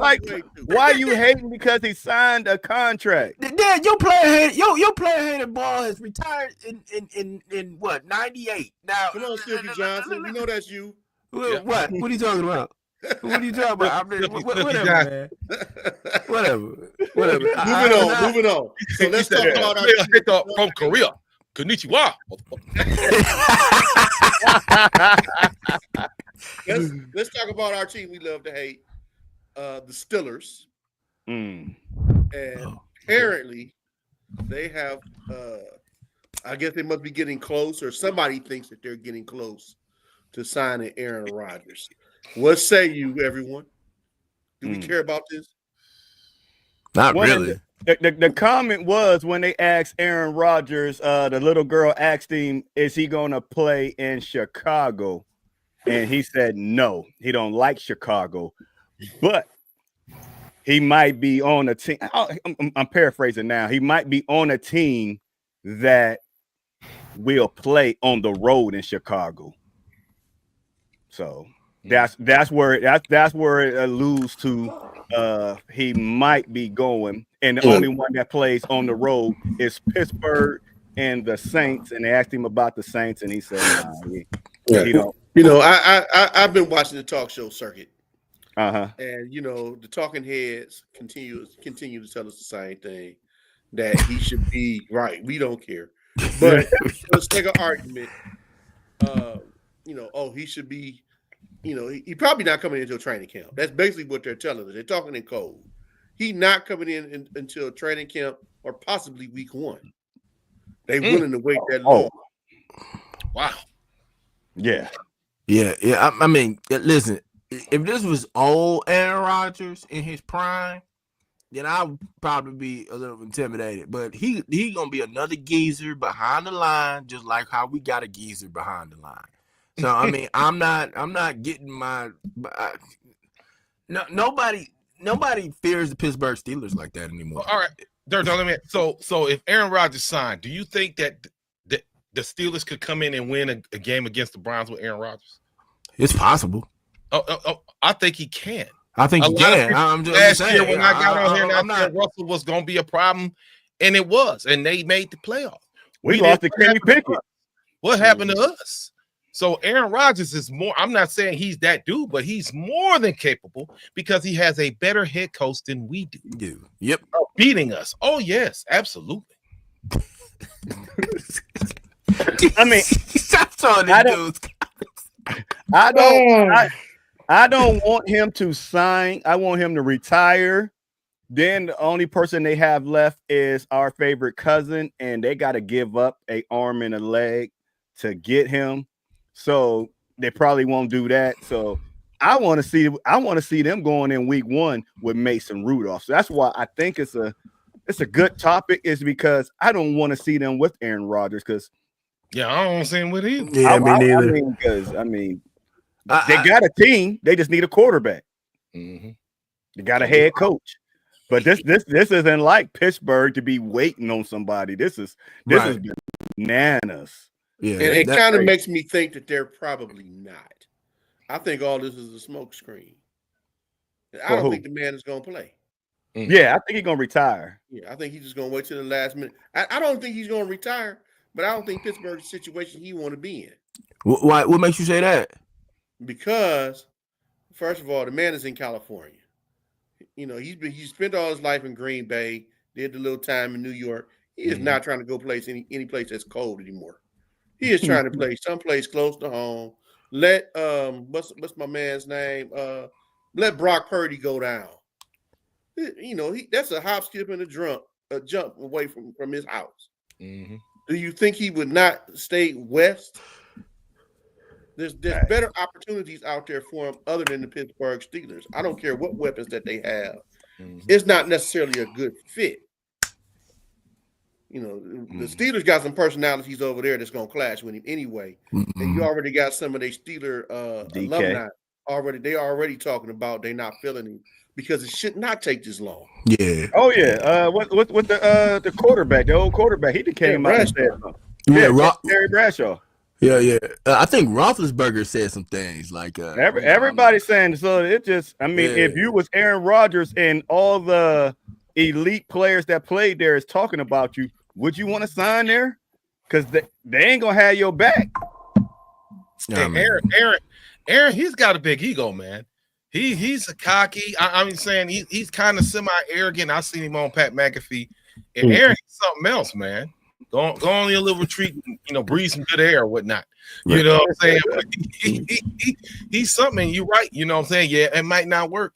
like, why are you hating because he signed a contract? Dad, your player hater ball has retired in what 98. Now, come on, Silky Johnson. We know that's you. What? What are you talking about? What are you talking about? I mean, whatever, man. Whatever. Moving on. So let's talk about our hit from Korea. Konnichiwa. Let's talk about our team we love to hate, the Steelers. And apparently they have I guess they must be getting close, or somebody thinks that they're getting close to signing Aaron Rodgers. What say you, everyone? Do we care about this? Not really. The comment was when they asked Aaron Rodgers, the little girl asked him, is he going to play in Chicago? And he said no, he don't like Chicago, but he might be on a team. I'm paraphrasing now. He might be on a team that will play on the road in Chicago. So that's where it alludes to. He might be going, and the only one that plays on the road is Pittsburgh and the Saints. And they asked him about the Saints, and he said, "Nah, he don't." You know, I've been watching the talk show circuit, and you know the talking heads continue to tell us the same thing, that he should be right. We don't care, but let's take an argument. You know, he should be. You know, he probably not coming into a training camp. That's basically what they're telling us. They're talking in code. He not coming in until training camp or possibly week 1. They willing to wait that long. Wow. Yeah. I mean, listen, if this was old Aaron Rodgers in his prime, then I would probably be a little intimidated. But he gonna be another geezer behind the line, just like how we got a geezer behind the line. So I mean, I'm not getting my. Nobody fears the Pittsburgh Steelers like that anymore. All right, Dirk, don't let me. So if Aaron Rodgers signed, do you think that the Steelers could come in and win a game against the Browns with Aaron Rodgers? It's possible. I think he can. I think he can. I'm just saying. Last year when I got on here, I said Russell was going to be a problem, and it was, and they made the playoffs. We lost to Kenny Pickett. What happened to us? So Aaron Rodgers is more. I'm not saying he's that dude, but he's more than capable because he has a better head coach than we do. Yep, beating us. Oh yes, absolutely. I mean, stop talking dudes. I don't want him to sign. I want him to retire. Then the only person they have left is our favorite cousin, and they got to give up an arm and a leg to get him. So they probably won't do that. So I want to see them going in week 1 with Mason Rudolph. So that's why I think it's a good topic, is because I don't want to see them with Aaron Rodgers, because I don't want to see him with him. Yeah, me neither. They got a team. They just need a quarterback. Mm-hmm. They got a head coach. But this isn't like Pittsburgh to be waiting on somebody. This is bananas. Yeah, And it that- kind of makes me think that they're probably not. I think all this is a smoke screen. I For don't who? think the man is going to play. Yeah, I think he's gonna retire. Yeah, I think he's just going to wait till the last minute. I don't think he's going to retire, but I don't think Pittsburgh's the situation he want to be in. why? What makes you say that? Because, first of all, the man is in California. You know, he spent all his life in Green Bay, did the little time in New York. He is not trying to go place any place that's cold anymore. He is trying to play someplace close to home. Let what's my man's name? Let Brock Purdy go down. You know, that's a hop, skip, and a jump away from his house. Mm-hmm. Do you think he would not stay west? There's better opportunities out there for him other than the Pittsburgh Steelers. I don't care what weapons that they have. It's not necessarily a good fit. You know, the Steelers got some personalities over there that's going to clash with him anyway. And you already got some of their Steeler alumni already. They already talking about they not feeling him because it should not take this long. Yeah. Oh yeah. What the quarterback, the old quarterback? He came out and said something. Terry Bradshaw. Yeah. I think Roethlisberger said some things like everybody's saying so. It just, I mean, if you was Aaron Rodgers and all the elite players that played there is talking about you, would you want to sign there? Because they ain't gonna have your back. Hey, Aaron, he's got a big ego, man. He's a cocky. I mean, saying he's kind of semi-arrogant. I seen him on Pat McAfee, and Aaron, he's something else, man. Go on your little retreat, and, breathe some good air or whatnot. You know what I'm saying? He's something. You're right. You know what I'm saying? Yeah, it might not work.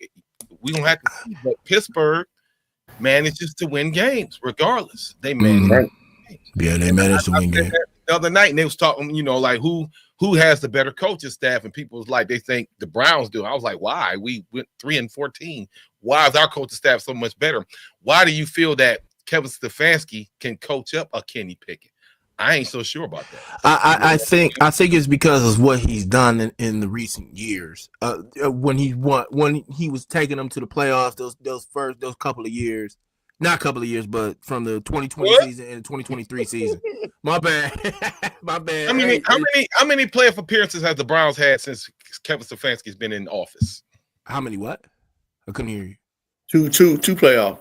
We don't have to see, but Pittsburgh manages to win games regardless. They manage. Yeah, they managed to win games. The other night, and they was talking, like who has the better coaching staff, and people was like, they think the Browns do. I was like, why? We went 3-14. Why is our coaching staff so much better? Why do you feel that Kevin Stefanski can coach up a Kenny Pickett? I ain't so sure about that. I think it's because of what he's done in the recent years. When he was taking them to the playoffs, those couple of years, not couple of years, but from the 2020 season and 2023 season. My bad. My bad. How many playoff appearances has the Browns had since Kevin Stefanski's been in office? How many? What? I couldn't hear you. Two playoff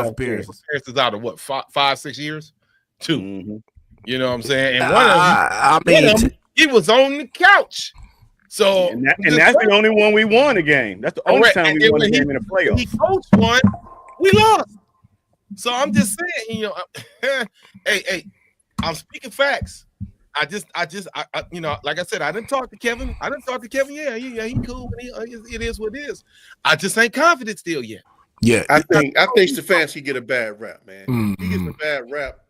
appearances. Appearances out of what? 5-6 years? 2. Mm-hmm. You know what I'm saying? And one of them, he was on the couch. So and that's the only one we won a game. That's the only time we won a game in the playoffs. He coached one, we lost. So I'm just saying, hey, I'm speaking facts. I like I said, I didn't talk to Kevin. Yeah, he cool. It is what it is. I just ain't confident still yet. Yeah, I think Stefanski get a bad rap, man. He gets a bad rap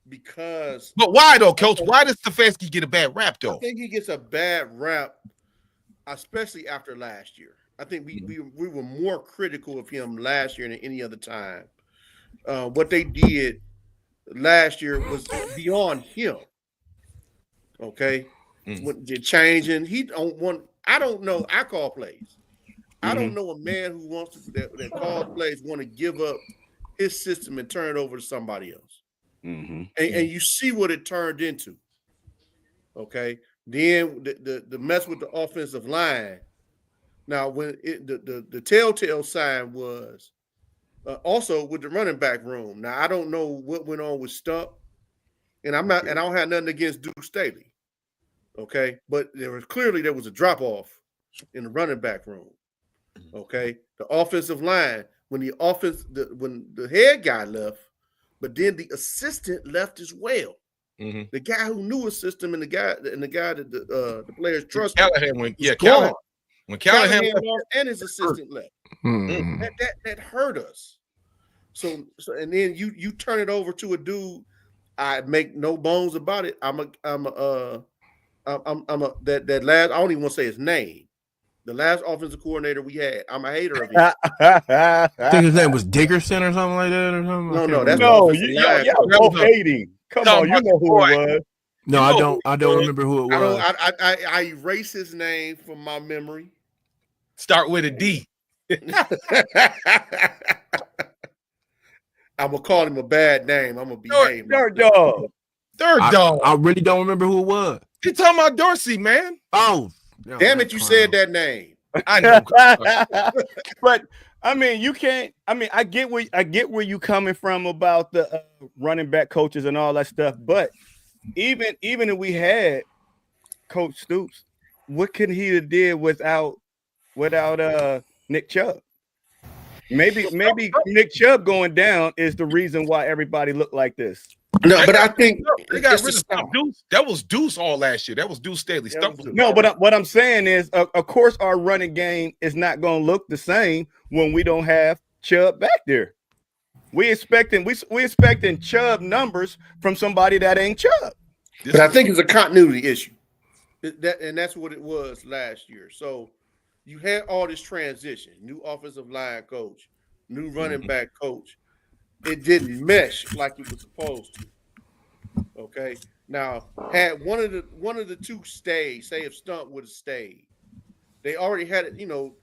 because. But why though, Coach? Why does Stefanski get a bad rap though? I think he gets a bad rap, especially after last year. I think we were more critical of him last year than any other time. What they did last year was beyond him. Okay, when they're changing, I don't know. I call plays. I don't know a man who wants to that calls plays want to give up his system and turn it over to somebody else. And you see what it turned into. Okay, then the mess with the offensive line. Now, when the telltale sign was also with the running back room. Now, I don't know what went on with Stump, and I don't have nothing against Duke Staley. Okay, but there was a drop off in the running back room. Okay, the offensive line when the head guy left, but then the assistant left as well. The guy who knew his system and the guy that the players trusted. When Callahan left and his assistant left, that hurt us. So and then you turn it over to a dude. I make no bones about it. that last. I don't even want to say his name. The last offensive coordinator we had, I'm a hater of him. I think his name was Dickerson or something like that, or something. No, that's y'all both hating. Come on, you know who it was. No, I don't remember who it was. I erase his name from my memory. Start with a D. I'm gonna call him a bad name. I'm gonna behave. Dirt Dog. Third dog. I really don't remember who it was. You talking about Dorsey, man? Oh, Damn it, you said that name. I know. But I mean, you can't. I mean, I get where you coming from about the running back coaches and all that stuff. But even if we had Coach Stoops, what could he have did without Nick Chubb? Maybe Nick Chubb going down is the reason why everybody looked like this. No, but I think they got it's rid the of Stump stop. Deuce. That was Deuce all last year. That was Deuce Staley. Yeah, Stump that was was- No, but what I'm saying is, of course, our running game is not going to look the same when we don't have Chubb back there. We expecting Chubb numbers from somebody that ain't Chubb. But I think it's a continuity issue. And that's what it was last year. So you had all this transition, new offensive line coach, new running back coach. It didn't mesh like it was supposed to. Okay. Now, had one of the two stayed, say if Stump would have stayed, they already had it.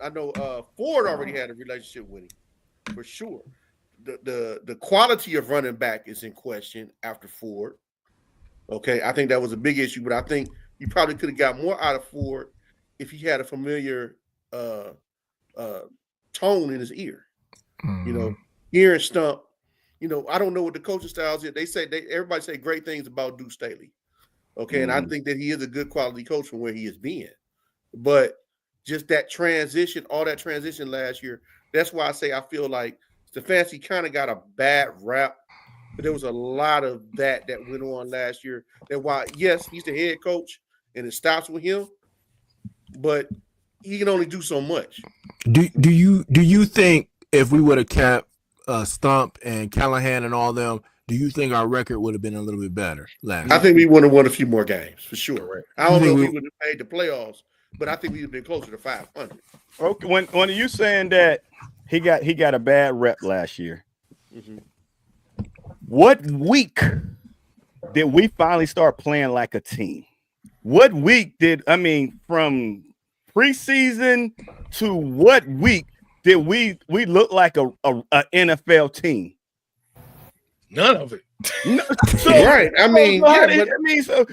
I know Ford already had a relationship with him for sure. The quality of running back is in question after Ford. Okay, I think that was a big issue, but I think you probably could have got more out of Ford if he had a familiar tone in his ear. Hearing Stump. I don't know what the coaching styles is. Everybody say great things about Deuce Staley. Okay, and I think that he is a good quality coach from where he has been. But just that transition, all that transition last year, that's why I say I feel like Stefanski kind of got a bad rap. But there was a lot of that went on last year. That while, yes, he's the head coach and it stops with him, but he can only do so much. Do you think if we would have kept Stump and Callahan and all them, do you think our record would have been a little bit better last? I think we would have won a few more games for sure. Right. I don't know if we would have made the playoffs, but I think we'd have been closer to 500. Okay, when you saying that he got a bad rep last year, what week did we finally start playing like a team? What week from preseason to what week did we look like a NFL team? None of it. No, Right. I mean, so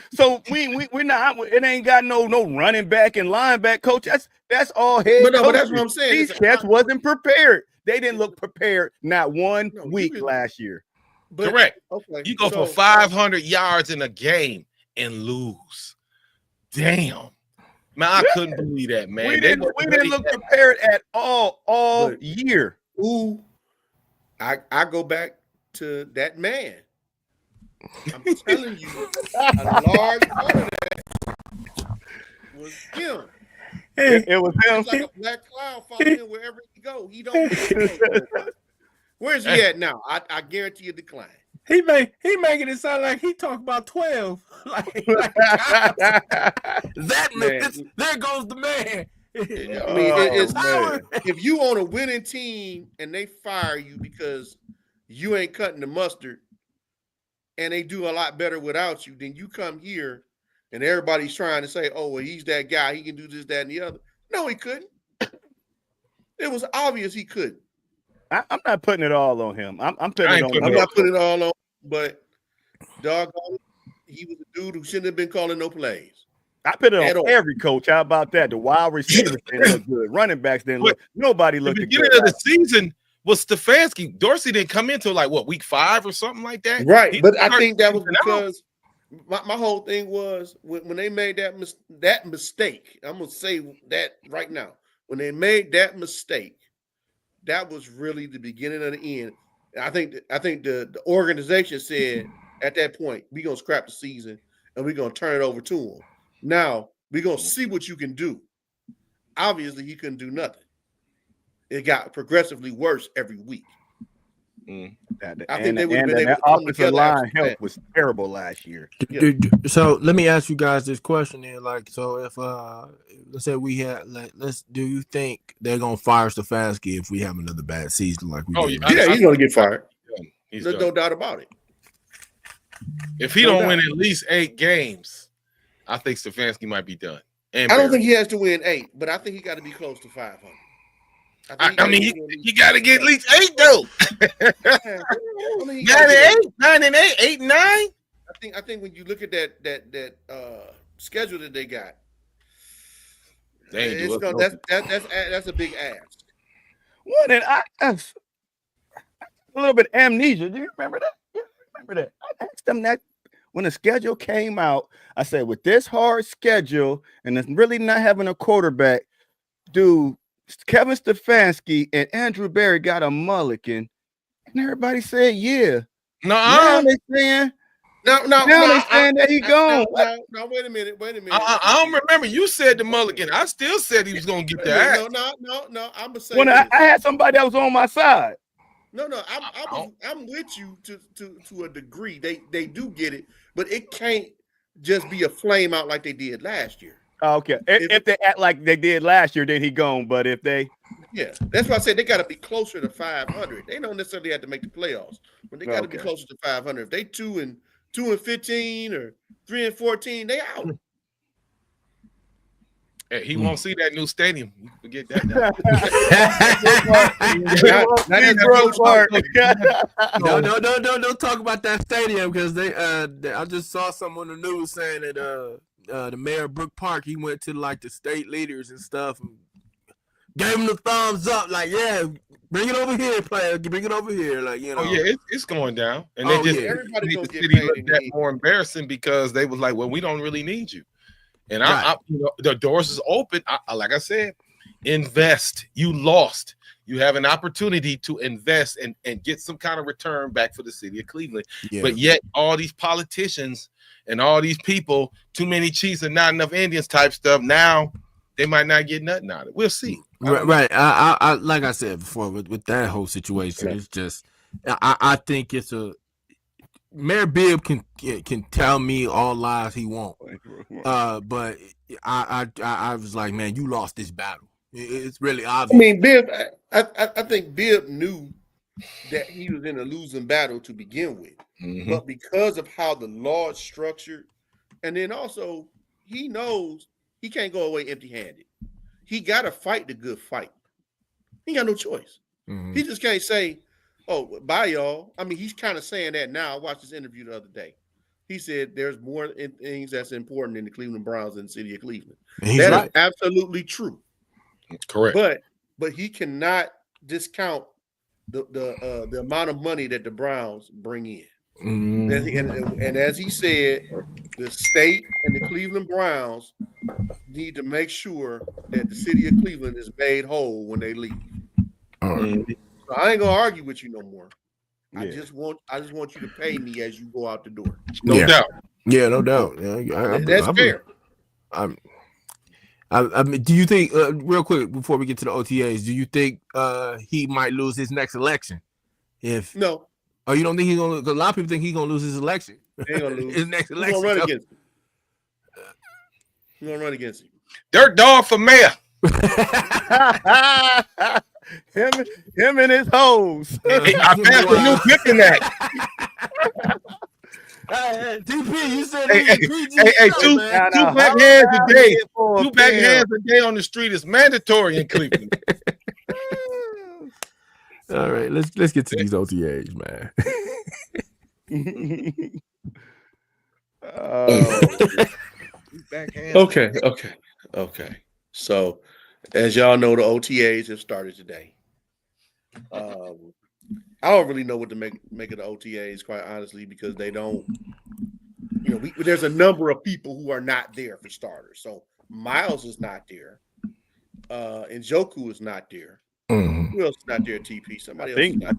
we're not. It ain't got no running back and linebacker coach. That's all head. But that's coaches. what I'm saying. These It's cats wasn't prepared. They didn't look prepared. Not one No, week you can- last year. but, Correct. Okay. You go so- for 500 yards in a game and lose. Damn. Man, I couldn't believe that, man. We didn't look prepared at all But- year. Ooh, I go back to that man. I'm telling you, a large part of that was him. It was him. It's like a black cloud following him wherever he go. He don't. Where's he at now? I guarantee a decline. He making it sound like he talked about 12. There goes the man. I mean, if you on a winning team and they fire you because you ain't cutting the mustard, and they do a lot better without you, then you come here and everybody's trying to say, "Oh, well, he's that guy. He can do this, that, and the other." No, he couldn't. It was obvious he couldn't. I'm not putting it all on him. I'm putting I it ain't on putting I'm him. not putting it all on, but doggone, he was a dude who shouldn't have been calling no plays. I put it At on all. every coach. How about that? The wide receivers didn't look good. Running backs didn't look. Nobody The looked beginning good. of the season was Stefanski. Dorsey didn't come into like week 5 or something like that. Right, He but I started think that was figuring out. because my whole thing was when they made that mistake. I'm gonna say that right now. When they made that mistake, that was really the beginning of the end. And I think the organization said at that point, we're gonna scrap the season and we're gonna turn it over to him. Now we're gonna see what you can do. Obviously, he couldn't do nothing. It got progressively worse every week. I think they would have been able that to come offensive together line after help that. was terrible last year. So let me ask you guys this question then. Like, so if let's say we had, do you think they're gonna fire Stefanski if we have another bad season like we Oh, did? yeah. Yeah, he's gonna get fired. He's There's done. no doubt about it. If he no don't doubt. win at least 8 games, I think Stefanski might be done. And I don't Barry. think he has to win 8, but I think he got to be close to 500. I mean, he got to get at least 8 though. 9 and 8, 8 and 9. I think when you look at that schedule that they got, that's a big ask. Well, then I a little bit of amnesia. Do you remember that? Yeah, I remember that. I asked them that when the schedule came out. I said, with this hard schedule and it's really not having a quarterback, do Kevin Stefanski and Andrew Berry got a mulligan? And everybody said, yeah. Now they saying, now they saying that he gone. No, wait a minute. I don't remember. You said the mulligan. I still said he was going to get the ass. No. I'm gonna say when I had somebody that was on my side. No. I'm with you to a degree. They do get it, but it can't just be a flame out like they did last year. Okay. If they act like they did last year, then he gone. But if they, that's why I said they got to be closer to 500. They don't necessarily have to make the playoffs, but they got to be closer to 500. If they 2-15 or 3-14, they out. Hey, he won't see that new stadium. You forget that. Don't talk about that stadium because I just saw someone on the news saying that the mayor of Brook Park, he went to like the state leaders and stuff and gave him the thumbs up, like, yeah, bring it over here, player, bring it over here, like, you know. Oh yeah, it's going down, and they just everybody made gonna the get city paid look that more embarrassing because they was like, well, we don't really need you, and I the doors is open. Like I said, invest. You lost. You have an opportunity to invest and get some kind of return back for the city of Cleveland, but yet all these politicians and all these people, too many Chiefs and not enough Indians type stuff. Now they might not get nothing out of it. We'll see. Right. I like I said before with that whole situation, it's just I think it's a Mayor Bibb can tell me all lies he wants, but I was like, man, you lost this battle. It's really obvious. I mean, Bibb. I think Bibb knew that he was in a losing battle to begin with. Mm-hmm. But because of how the law is structured, and then also he knows he can't go away empty-handed. He got to fight the good fight. He got no choice. Mm-hmm. He just can't say, oh, bye, y'all. I mean, he's kind of saying that now. I watched this interview the other day. He said there's more things that's important in the Cleveland Browns than the city of Cleveland. That is absolutely true. Correct. But he cannot discount the amount of money that the Browns bring in. Mm-hmm. And as he said, the state and the Cleveland Browns need to make sure that the city of Cleveland is made whole when they leave. Mm-hmm. So I ain't gonna argue with you no more. Yeah. I just want you to pay me as you go out the door. No doubt. Yeah, no doubt. Yeah, that's fair. I mean, do you think, real quick before we get to the OTAs, do you think he might lose his next election? No. Oh, you don't think he's gonna? Because a lot of people think he's gonna lose his election. He ain't gonna lose his next election. He's gonna run against him. He's gonna run against him. Dirt dog for mayor. him and his hoes. I passed the new Pippin Act. DP, you said two black hands a day. 2 black hands a day on the street is mandatory in Cleveland. All right, let's get to these OTAs, man. Okay. So, as y'all know, the OTAs have started today. I don't really know what to make of the OTAs, quite honestly, because they don't. There's a number of people who are not there for starters. So Miles is not there. Njoku is not there. Mm-hmm. Who else is not there? TP. Somebody else. I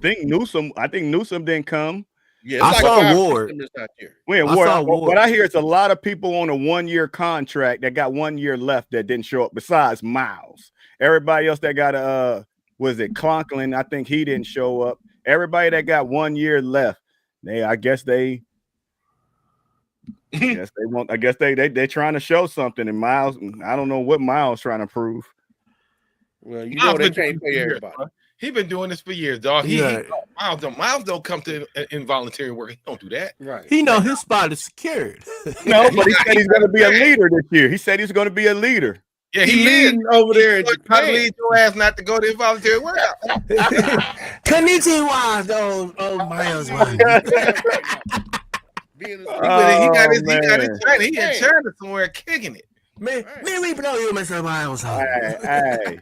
think Newsome didn't come. Yeah, I saw Ward. Not there. What I hear is a lot of people on a 1-year contract that got 1 year left that didn't show up. Besides Miles, everybody else that got Conklin? I think he didn't show up. Everybody that got 1 year left, they're trying to show something. And Miles, I don't know what Miles trying to prove. Well, they can't pay everybody. He's been doing this for years, dog. Miles don't come to involuntary work. He don't do that. Right. He know his spot is secured. No, but he said he's going to be a leader this year. He said he's going to be a leader. Yeah, He he is. leading over there in Try to Japan. lead your ass not to go to involuntary workout. Konnichiwa, Miles. Being He got his man. China. He in China somewhere kicking it. Me we blow you, Mr. Miles. Hey.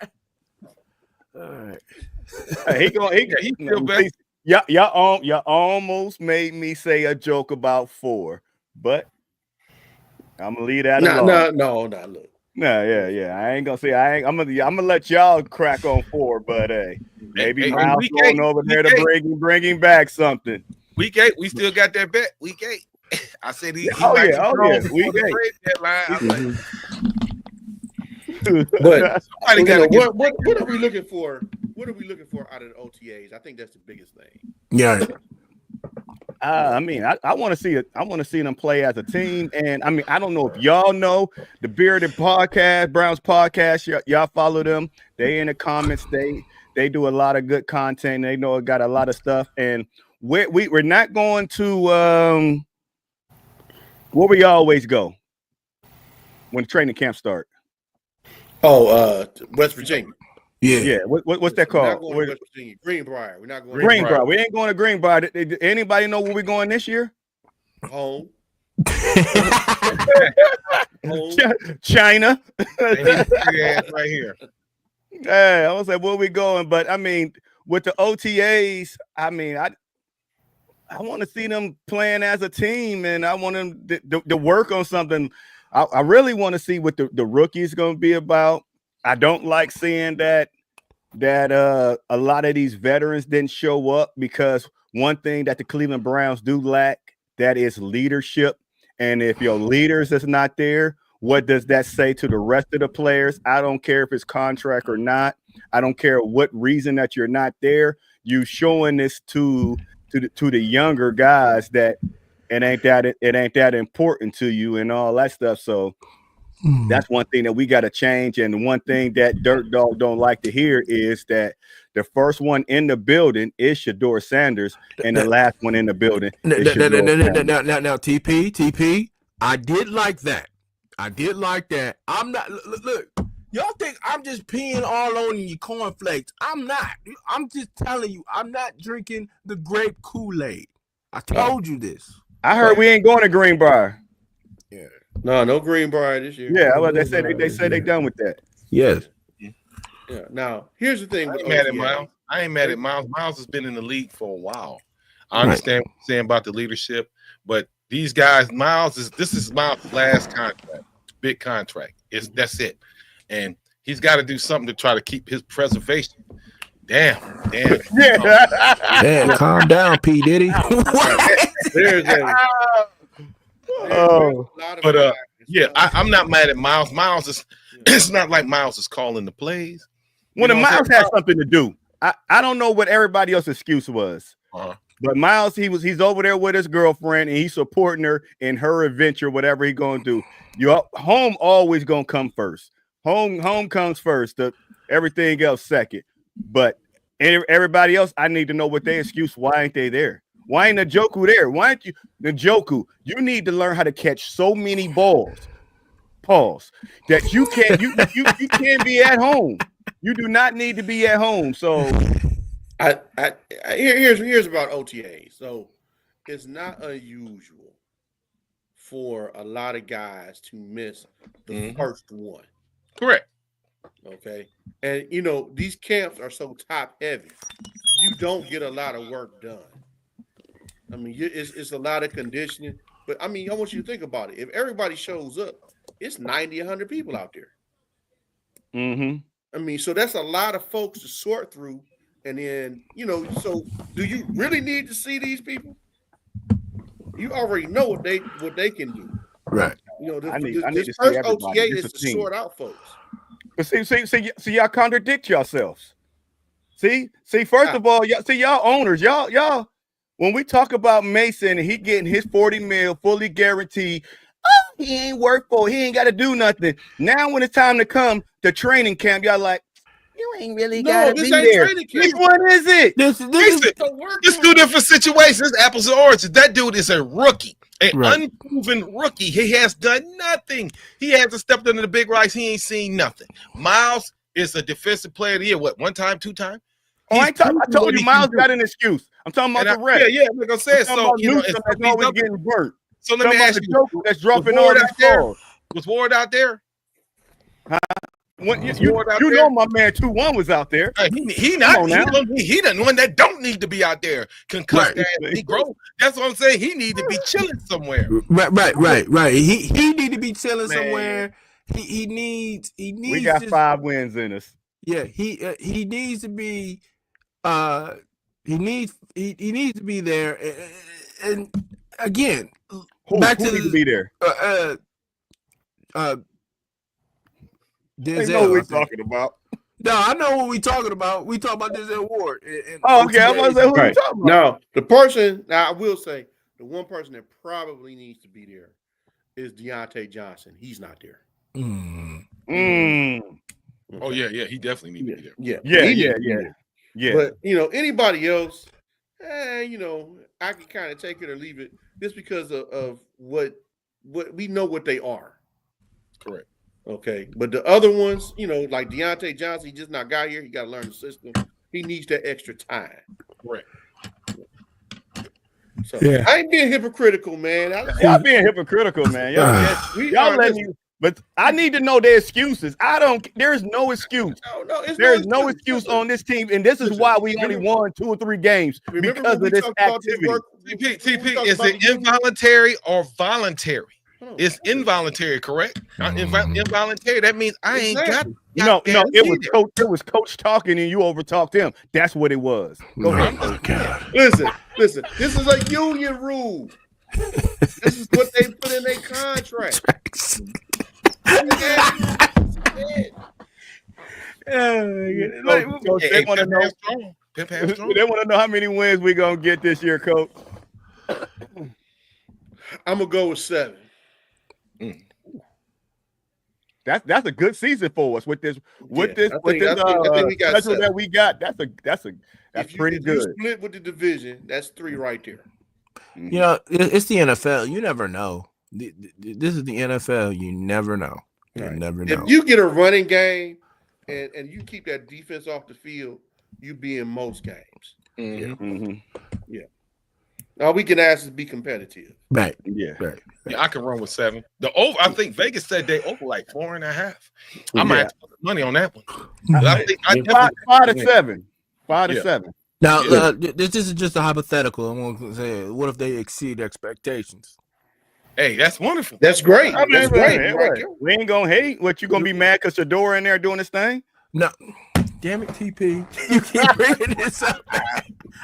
Hey, he feel better. y'all almost made me say a joke about 4, but I'm gonna leave that alone. No, look. No, yeah. I ain't gonna say I'm gonna let y'all crack on 4, but maybe Miles going over there to bring him back something. Week 8, we still got that bet. Week 8. I said he Oh might yeah. Week 8 deadline. I'm like, But somebody got to what are we looking for? What are we looking for out of the OTAs? I think that's the biggest thing. Yeah. I mean, I want to see it. I want to see them play as a team. And I mean, I don't know if y'all know the Bearded Podcast, Browns Podcast. Y'all follow them. They in the comments. They do a lot of good content. They know it got a lot of stuff. And we're not going to where we always go when training camp start. Oh, West Virginia. Yeah. What's that We're not called? going to West Virginia. Greenbrier. We're not going Greenbrier. We ain't going to Greenbrier. Anybody know where we're going this year? home. China. right here. Hey, I was like, where we going? But I mean, with the OTAs, I mean, I want to see them playing as a team, and I want them to work on something. I really want to see what the rookies going to be about. I don't like seeing that a lot of these veterans didn't show up, because one thing that the Cleveland Browns do lack, that is leadership. And if your leaders is not there, what does that say to the rest of the players? I don't care if it's contract or not. I don't care what reason that you're not there. You showing this to the younger guys that it ain't that important to you and all that stuff. So that's one thing that we got to change. And one thing that Dirt Dog don't like to hear is that the first one in the building is Shedeur Sanders, and the last one in the building is Now, TP, I did like that. I'm not, look, y'all think I'm just peeing all on your cornflakes. I'm not. I'm just telling you, I'm not drinking the grape Kool-Aid. I told you this. I heard we ain't going to Greenbrier. Yeah. No Greenbrier this year. Yeah, well, they say they done with that. Yes. Yeah. Now, here's the thing. I ain't mad at Miles. I ain't mad at Miles. Miles has been in the league for a while. I understand what you're saying about the leadership, but these guys, this is Miles' last contract, big contract. That's it. And he's got to do something to try to keep his preservation. Damn. Yeah. Damn, calm down, P. Diddy. I'm not mad at Miles. Miles is it's not like Miles is calling the plays. When Miles had something to do, I don't know what everybody else's excuse was. But Miles, he's over there with his girlfriend, and he's supporting her in her adventure, whatever he's gonna do. Home always gonna come first. Home comes first. Everything else second. But everybody else, I need to know what their excuse. Why ain't they there? Why ain't Njoku there? Why ain't you Njoku? You need to learn how to catch so many balls. Pause. That you can't you can't be at home. You do not need to be at home. So here's about OTA. So it's not unusual for a lot of guys to miss the first one. Correct. Okay. And these camps are so top heavy. You don't get a lot of work done. I mean, it's a lot of conditioning. But I mean, I want you to think about it. If everybody shows up, it's 90, 100 people out there. I mean, so that's a lot of folks to sort through. And then, so do you really need to see these people? You already know what they can do. Right. I need this to first see everybody. OTA is to sort out folks. But see, y'all contradict yourselves. See, first of all, y'all owners, y'all. When we talk about Mason and he getting his $40 million fully guaranteed, he ain't work for it. He ain't got to do nothing. Now, when it's time to come to training camp, y'all like, you ain't really got to be there. Which one is it? This two different situations, apples and oranges. That dude is a rookie. An Right. unproven rookie. He has done nothing. He hasn't stepped into the big rights. He ain't seen nothing. Miles is a defensive player of the year. What, 1 time, 2 time? Oh, I told you, Miles got an excuse. I'm talking about the rest. Yeah, like I said. I'm talking So, about you know, Newsome that's always getting burnt. so let me ask you, Joker that's dropping all Ward these out there? balls. Was Ward out there? When, Was you Ward out know there? my man 2-1 was out there. He Come on now. he the one that don't need to be out there. Concussed Right. ass Negro. That's what I'm saying. He need to be chilling somewhere. Right. He need to be chilling Man. somewhere. He needs We got to, 5 wins in us. Yeah, he needs to be he needs to be there. And again, Who back needs to to be there? They know Denzel. what we're I think. talking about. No, I know what we talking about. We talk about Denzel Ward. Oh, okay. I'm gonna say who you Right. talking about. Now, the person, now I will say, the one person that probably needs to be there is Deontay Johnson. He's not there. Mm. Oh yeah, he definitely need to be there. Yeah. Yeah, He needs yeah, to be yeah. there. Yeah. But, anybody else, I can kind of take it or leave it just because of what we know what they are. Correct. Okay. But the other ones, like Deontay Johnson, he just not got here. He got to learn the system. He needs that extra time. Correct. So Yeah. I ain't being hypocritical, man. Y'all being hypocritical, man. Y'all let me. But I need to know their excuses. There's no excuse. There's no excuse on this team, and this is why we only won 2 or 3 games because of this activity. TP, is it involuntary or voluntary? It's involuntary, correct? Involuntary. That means I ain't got. No, it was coach talking and you overtalked him. That's what it was. Go ahead. Oh, God. Listen. This is a union rule. This is what they put in their contract. Coach, they want to know. They want to know how many wins we gonna get this year, Coach. I'm gonna go with 7. That's a good season for us with this I think we got schedule 7. that we got. That's pretty good. If you split with the division, that's 3 right there. You know, it's the NFL. You never know. This is the NFL. You never know. You never know. If you get a running game and you keep that defense off the field, you be in most games. Mm-hmm. All we can ask is be competitive. Right. Yeah. Right. Yeah, I can run with 7. The over, I think Vegas said they over like 4.5. I might have to put money on that one. I think I Five to seven. 5 to 7. Now, this is just a hypothetical. I want to say, what if they exceed expectations? Hey, that's wonderful. That's great. I mean, That's great. right. We ain't gonna hate. What, you gonna be mad because Shador in there doing his thing? No, damn it, TP. You keep bringing this up.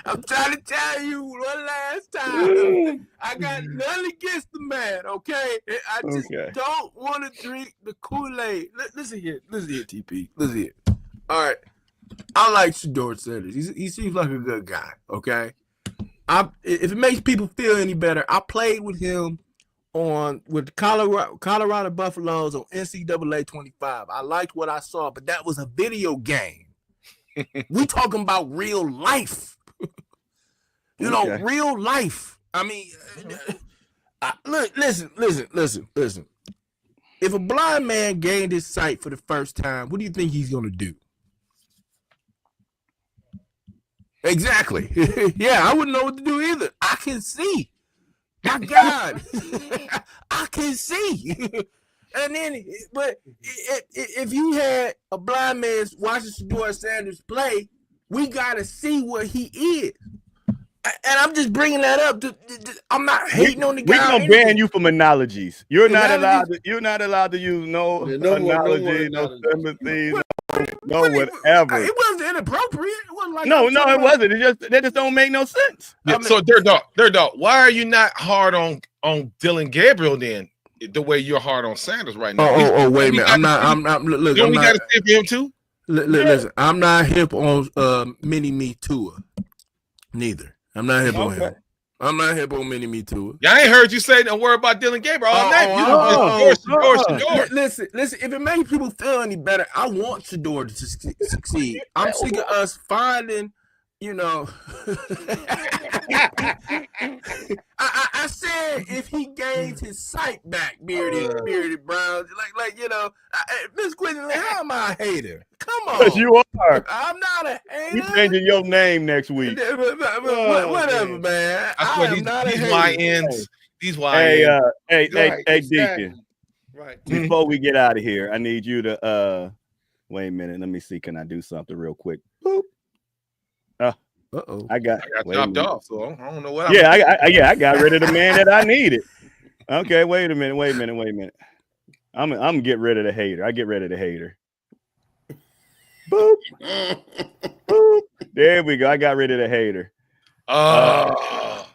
I'm trying to tell you one last time. I got nothing against the man, okay? I just don't want to drink the Kool-Aid. Listen here, TP. Listen here. All right. I like Shador Sanders. He seems like a good guy, okay? If it makes people feel any better, I played with him with Colorado Buffaloes on NCAA 25. I liked what I saw, but that was a video game. We talking about real life. Real life. I mean, look, listen. If a blind man gained his sight for the first time, what do you think he's going to do? Exactly. Yeah, I wouldn't know what to do either. I can see. My God. I can see. And then, but if you had a blind man watching Shador Sanders play, we got to see what he is. And I'm just bringing that up. I'm not hating on the guy. We're gonna ban you from analogies. You're not allowed to use no analogy, no sympathy, no whatever. It wasn't inappropriate. It wasn't like no, it wasn't. That just don't make no sense. Yeah, so Dirt Dog, why are you not hard on Dylan Gabriel then? The way you're hard on Sanders right now. Oh, wait a minute. I'm not. Look, don't we got to see him too? Listen, I'm not hip on Mini Me Tua. Neither. I'm not hip on him. I'm not hip on Mini Me Tua. Yeah, I ain't heard you say don't worry about Dylan Gabriel all night. Listen. If it makes people feel any better, I want Shador to succeed. I'm sick of us finding you know, I said if he gains his sight back, bearded Browns, like you know, Miss Gwendolyn, how am I a hater? Come on, Because you are. I'm not a hater. We changing your name next week. Whatever, man. I am not a hater. These YNs. Hey, Right, exactly. Deacon. Right. Before we get out of here, I need you to wait a minute. Let me see. Can I do something real quick? Boop. I got chopped off, so I don't know what. I got rid of the man that I needed. Okay, wait a minute. I'm gonna get rid of the hater. I get rid of the hater. Boop. Boop. There we go. I got rid of the hater. The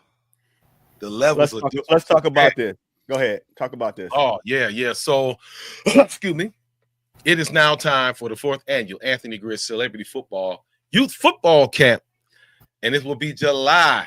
levels. Let's talk about this. Go ahead. Talk about this. Oh, yeah. So, excuse me. It is now time for the 4th annual Anthony Grizz Celebrity Football Youth Football Camp. And this will be July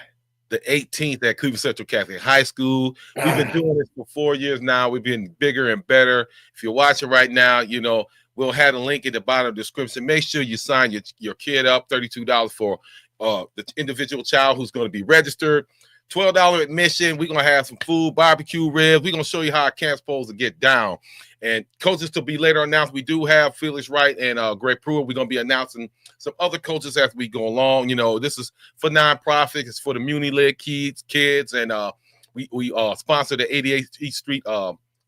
the 18th at Cleveland Central Catholic High School. We've been doing this for 4 years now. We've been bigger and better. If you're watching right now, you know, we'll have a link at the bottom of the description. Make sure you sign your kid up, $32 for the individual child who's going to be registered. $12 admission. We're going to have some food, barbecue ribs. We're going to show you how our camp's supposed to get down. And coaches to be later announced. We do have Felix Wright and Greg Pruitt. We're going to be announcing some other coaches as we go along. You know, this is for nonprofit. It's for the Muni League kids. And we sponsor the 88th East Street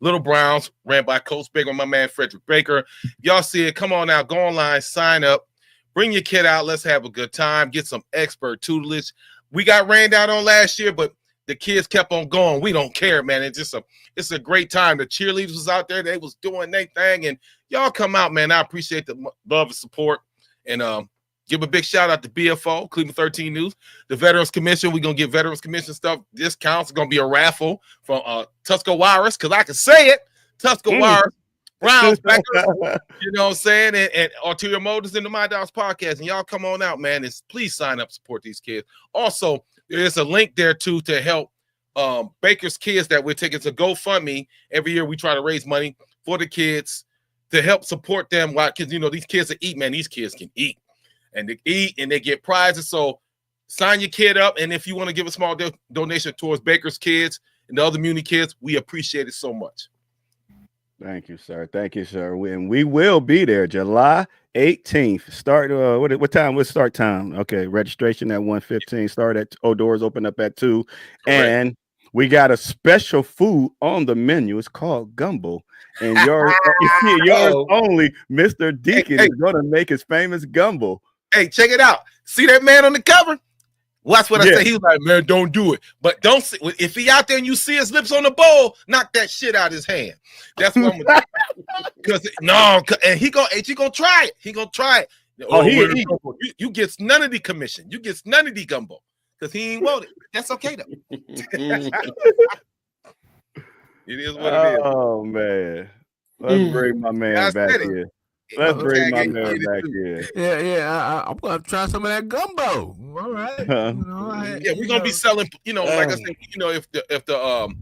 Little Browns, ran by Coach Baker, my man Frederick Baker. Y'all see it. Come on out. Go online. Sign up. Bring your kid out. Let's have a good time. Get some expert tutelage. We got rained out on last year, but the kids kept on going. We don't care, man. It's a great time. The cheerleaders was out there. They was doing their thing. And y'all come out, man. I appreciate the love and support. And give a big shout out to BFO, Cleveland 13 News, the Veterans Commission. We're going to get Veterans Commission stuff. Discounts. It's going to be a raffle from Tuscarawas, because I can say it. Tuscarawas. Browns back up, you know what I'm saying? And Ulterior Motives in the My Dogs podcast. And y'all come on out, man. Please sign up, support these kids. Also, there's a link there too to help Baker's kids that we're taking to GoFundMe. Every year we try to raise money for the kids to help support them. Why? Because, you know, these kids that eat, man, these kids can eat. And they eat and they get prizes. So sign your kid up. And if you want to give a small donation towards Baker's kids and the other Muni kids, we appreciate it so much. Thank you, sir. And we will be there July 18th. Start what time? What's start time? Okay, registration at 1:15. Start at doors open up at 2. Correct. And we got a special food on the menu. It's called gumbo. And yours only, Mr. Deacon, is gonna make his famous gumbo. Hey, check it out. See that man on the cover? Watch what I say. He was like, man, don't do it. But don't see, if he out there and you see his lips on the bowl, knock that shit out his hand. That's what I'm gonna do. And he gonna try it. He gonna try it. You get none of the commission. You get none of the gumbo because he ain't want it. That's okay though. It is what it is. Oh man. Let's bring my man back here. Let's bring my man back here. Yeah. I'm gonna try some of that gumbo. All right. Yeah, we're gonna be selling. You know, like I said, you know, if the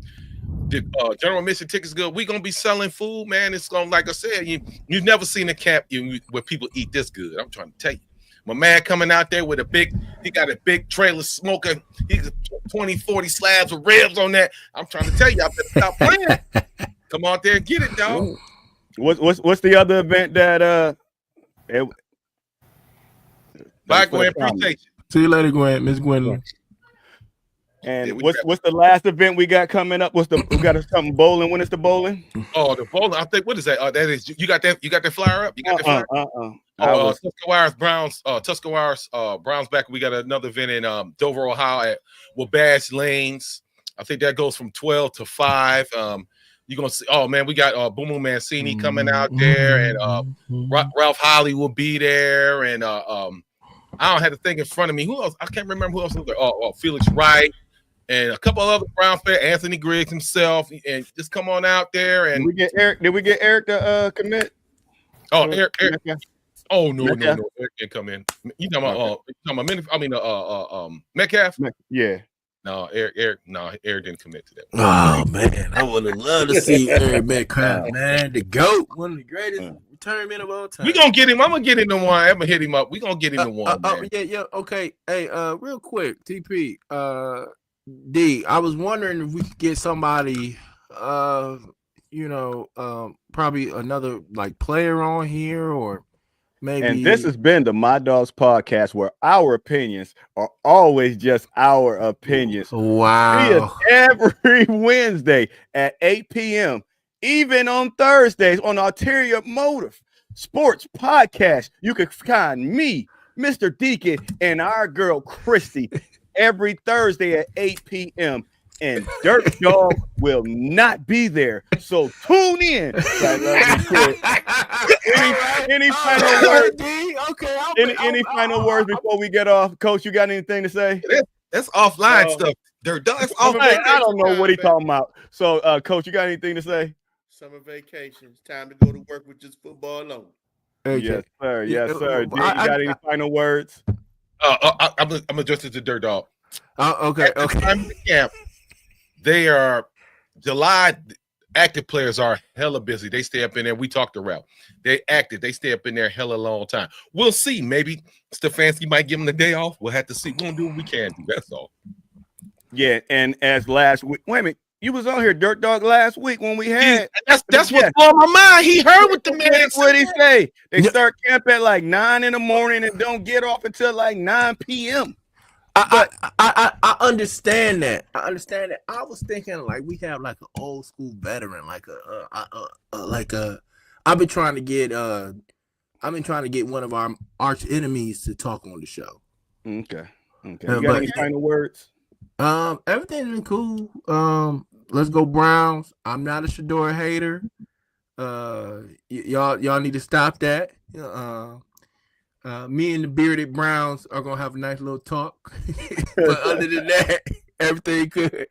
general admission tickets good, we're gonna be selling food, man. It's gonna, like I said, you've never seen a camp where people eat this good. I'm trying to tell you. My man coming out there with he got a big trailer smoking. He's 20, 40 slabs of ribs on that. I'm trying to tell you, I better stop playing. Come out there and get it, dog. What's the other event that Bye, Gwen. Appreciate you. See you later, Gwen. Miss Gwendolyn. And what's the last event we got coming up? We got something bowling. When is the bowling? Oh, the bowling. I think, what is that? That is, you got that flyer up? You got that flyer? Tuscarawas Browns back. We got another event in Dover, Ohio at Wabash Lanes. I think that goes from 12 to 5. You're gonna see, oh man, we got Boom Boom Mancini coming out there, and Ralph Holly will be there, and I don't have to think in front of me. Who else? I can't remember who else was there. Oh, Felix Wright and a couple of other Browns players, Anthony Griggs himself, and just come on out there. And did we get Eric to commit? Oh, Eric. Oh no, Eric didn't come in. You talking about Metcalf? Yeah. No, Eric didn't commit to that. Oh man, I would have loved to see Eric Metcalf, man. The GOAT, one of the greatest tournament of all time. We gonna get him. I'm gonna get him the one. I'm gonna hit him up. We gonna get him the one. Yeah. Okay. Hey, real quick, TP. D. I was wondering if we could get somebody. Probably another like player on here, or maybe. And this has been the My Dogs podcast, where our opinions are always just our opinions. Wow. See us every Wednesday at 8 p.m. Even on Thursdays on Ulterior Motive Sports Podcast. You can find me, Mr. Deacon, and our girl Christy every Thursday at 8 p.m. And Dirt Dog will not be there. So tune in. Any final words? Okay. Any final words before we get off? Coach, you got anything to say? That's offline stuff. Dirt Dog. That's offline. I don't know what he's talking about. So, Coach, you got anything to say? Summer vacation. It's time to go to work with just football alone. Okay. Yes, sir. Yes, sir. You got any final words? I'm adjusted to Dirt Dog. Okay. Time of the camp, they are July. Active players are hella busy. They stay up in there. We talked to Ralph. They active. They stay up in there hella long time. We'll see. Maybe Stefanski might give them the day off. We'll have to see. We're gonna do what we can do. That's all. Yeah, and as last week, wait a minute, you was on here, Dirt Dog, last week when we had. That's what's blowing my mind. He heard what the man said. What he say? They start camp at like 9 in the morning and don't get off until like 9 p.m. I understand that. I was thinking like we have like an old school veteran, I've been trying to get one of our arch enemies to talk on the show. Okay. You got any final words? Everything's been cool. Let's go Browns. I'm not a Shedeur hater. Y'all need to stop that. Me and the bearded Browns are gonna have a nice little talk. But other than that, everything good.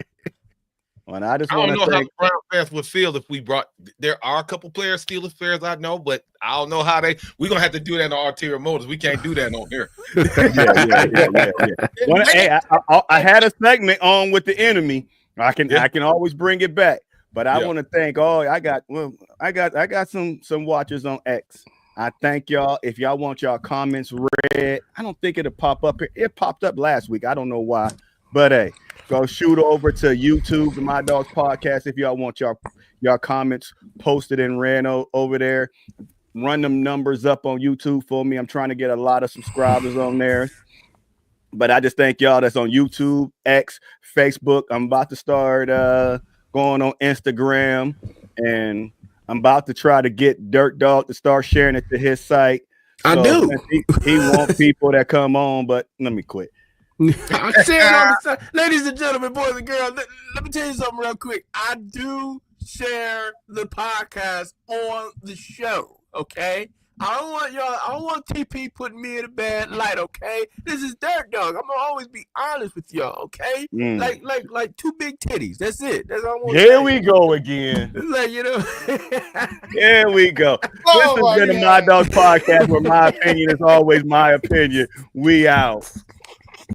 Well, I don't know how the Brown fans would feel if we brought. There are a couple players, Steelers players, I know, but I don't know how we're gonna have to do that on Ulterior Motives. We can't do that on here. Yeah. Well, hey, I had a segment on with the enemy. I can always bring it back. But I want to thank I got some watchers on X. I thank y'all. If y'all want y'all comments read, I don't think it'll pop up here. It popped up last week. I don't know why. But hey, go shoot over to YouTube, the My Dogs Podcast, if y'all want y'all comments posted and ran over there. Run them numbers up on YouTube for me. I'm trying to get a lot of subscribers on there. But I just thank y'all that's on YouTube, X, Facebook. I'm about to start going on Instagram, and I'm about to try to get Dirt Dog to start sharing it to his site. I do. He wants people that come on, but let me quit. I'm sharing on the side. Ladies and gentlemen, boys and girls, let me tell you something real quick. I do share the podcast on the show, okay? I don't want TP putting me in a bad light, okay? This is Dirt Dog. I'm gonna always be honest with y'all, okay? Like two big titties. That's it. That's all I want. Here we go again. It's like, Here we go. This has been a My Dogs Podcast where my opinion is always my opinion. We out.